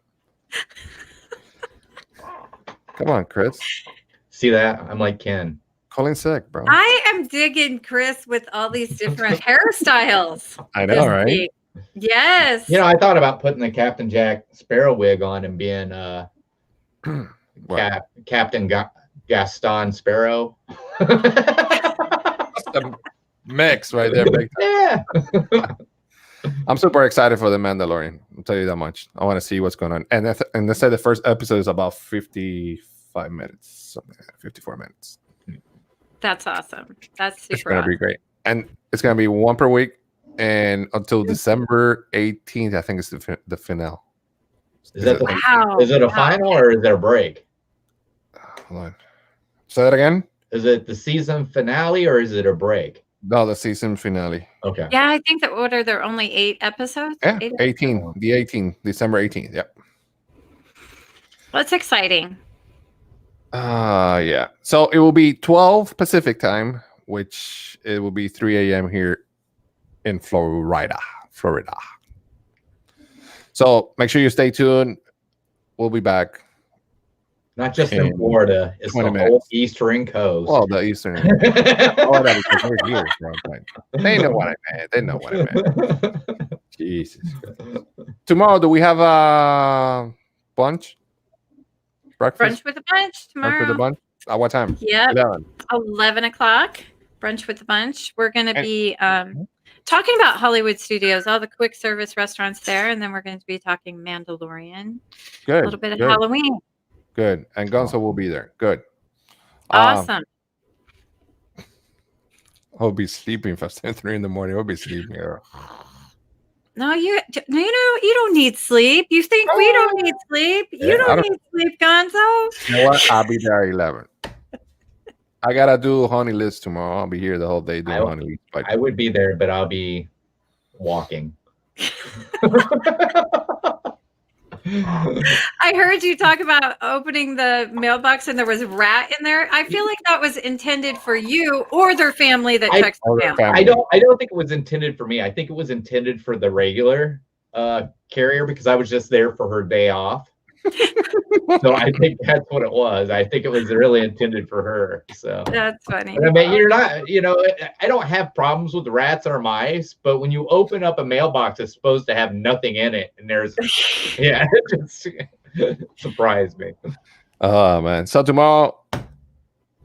Come on, Chris. See that? I'm like Ken. Calling sick, bro. I am digging Chris with all these different hairstyles. I know, right? Week. Yes. I thought about putting the Captain Jack Sparrow wig on and being Captain Gaston Sparrow. The mix right there. Yeah. I'm super excited for The Mandalorian. I'll tell you that much. I want to see what's going on. And they said the first episode is about 55 minutes, something like that, 54 minutes. That's awesome. That's super It's going to be great. And it's going to be one per week. And until December 18th, I think it's the finale. Is it a final or is it a break? Hold on. Say that again? Is it the season finale or is it a break? No, the season finale. Okay. Yeah, I think that there are only 8 episodes. Yeah, 18. The 18th, December 18th. Yep. Well, it's exciting. Yeah. So it will be 12 Pacific time, which it will be 3 a.m. here in Florida. So make sure you stay tuned. We'll be back. Not just in Florida, it's the whole Eastern Coast. Well, the Eastern. They know what I meant. Jesus. Tomorrow, do we have a bunch? Breakfast? Brunch with a bunch tomorrow. Brunch with a bunch? At what time? Yeah. 11 o'clock. Brunch with a bunch. We're going to be talking about Hollywood Studios, all the quick service restaurants there, and then we're going to be talking Mandalorian. Good. A little bit of Halloween. Good. And Gonzo will be there. Good. Awesome. I'll be sleeping if I stand 3 in the morning. I'll be sleeping. No, you don't need sleep. You think we don't need sleep? You don't need sleep, Gonzo. You know what? I'll be there at 11. I gotta do honey list tomorrow. I'll be here the whole day doing honey list. I would be there, but I'll be walking. I heard you talk about opening the mailbox and there was a rat in there. I feel like that was intended for you or their family that checks the mail. I don't think it was intended for me. I think it was intended for the regular carrier because I was just there for her day off. So I think that's what it was. I think it was really intended for her. So that's funny. But I mean, you're not, I don't have problems with rats or mice, but when you open up a mailbox, it's supposed to have nothing in it, and there's, it just surprised me. Oh man! So tomorrow,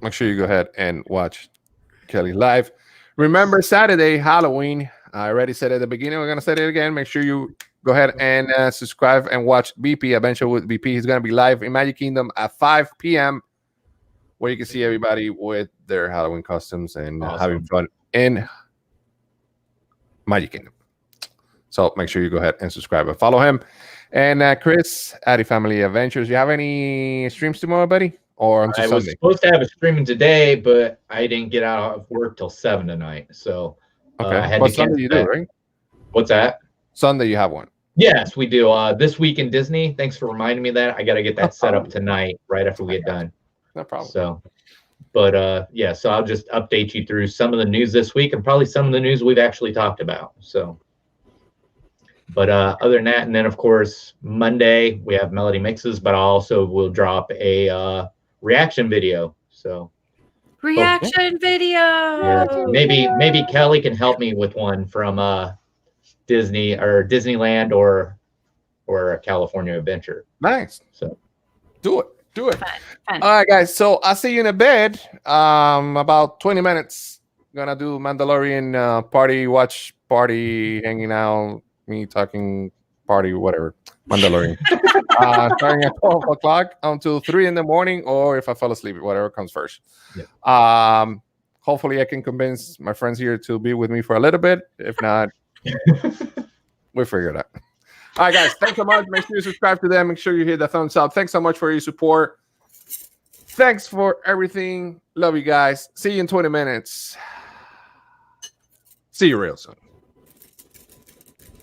make sure you go ahead and watch Kelly live. Remember Saturday, Halloween. I already said it at the beginning. We're gonna say it again. Make sure you go ahead and subscribe and watch BP Adventure with BP. He's going to be live in Magic Kingdom at 5 p.m. where you can see everybody with their Halloween costumes and having fun in Magic Kingdom. So make sure you go ahead and subscribe and follow him. And Chris, Addy Family Adventures, you have any streams tomorrow, buddy? Or until I was Sunday? supposed to have a streaming today, but I didn't get out of work till 7 tonight. So Okay. I had But to Sunday cancel you do, that. right? What's that? Sunday you have one. Yes, we do. This week in Disney. Thanks for reminding me of that. I got to get that set up tonight, right after we get done. No problem. So, but yeah, so I'll just update you through some of the news this week and probably some of the news we've actually talked about. So, but other than that, and then of course Monday we have Melody Mixes, but I also will drop a reaction video. So Reaction video. yeah, maybe Kelly can help me with one from Disney or Disneyland or a California Adventure. Nice. So Do it. Fun. All right, guys. So I'll see you in a bed. About 20 minutes. Gonna do Mandalorian watch party, hanging out, me talking party, whatever. Mandalorian. Starting at 12 o'clock until 3 in the morning, or if I fall asleep, whatever comes first. Yeah. Hopefully I can convince my friends here to be with me for a little bit. If not, we'll figure it out. All right, guys. Thanks so much. Make sure you subscribe to them. Make sure you hit the thumbs up. Thanks so much for your support. Thanks for everything. Love you guys. See you in 20 minutes. See you real soon.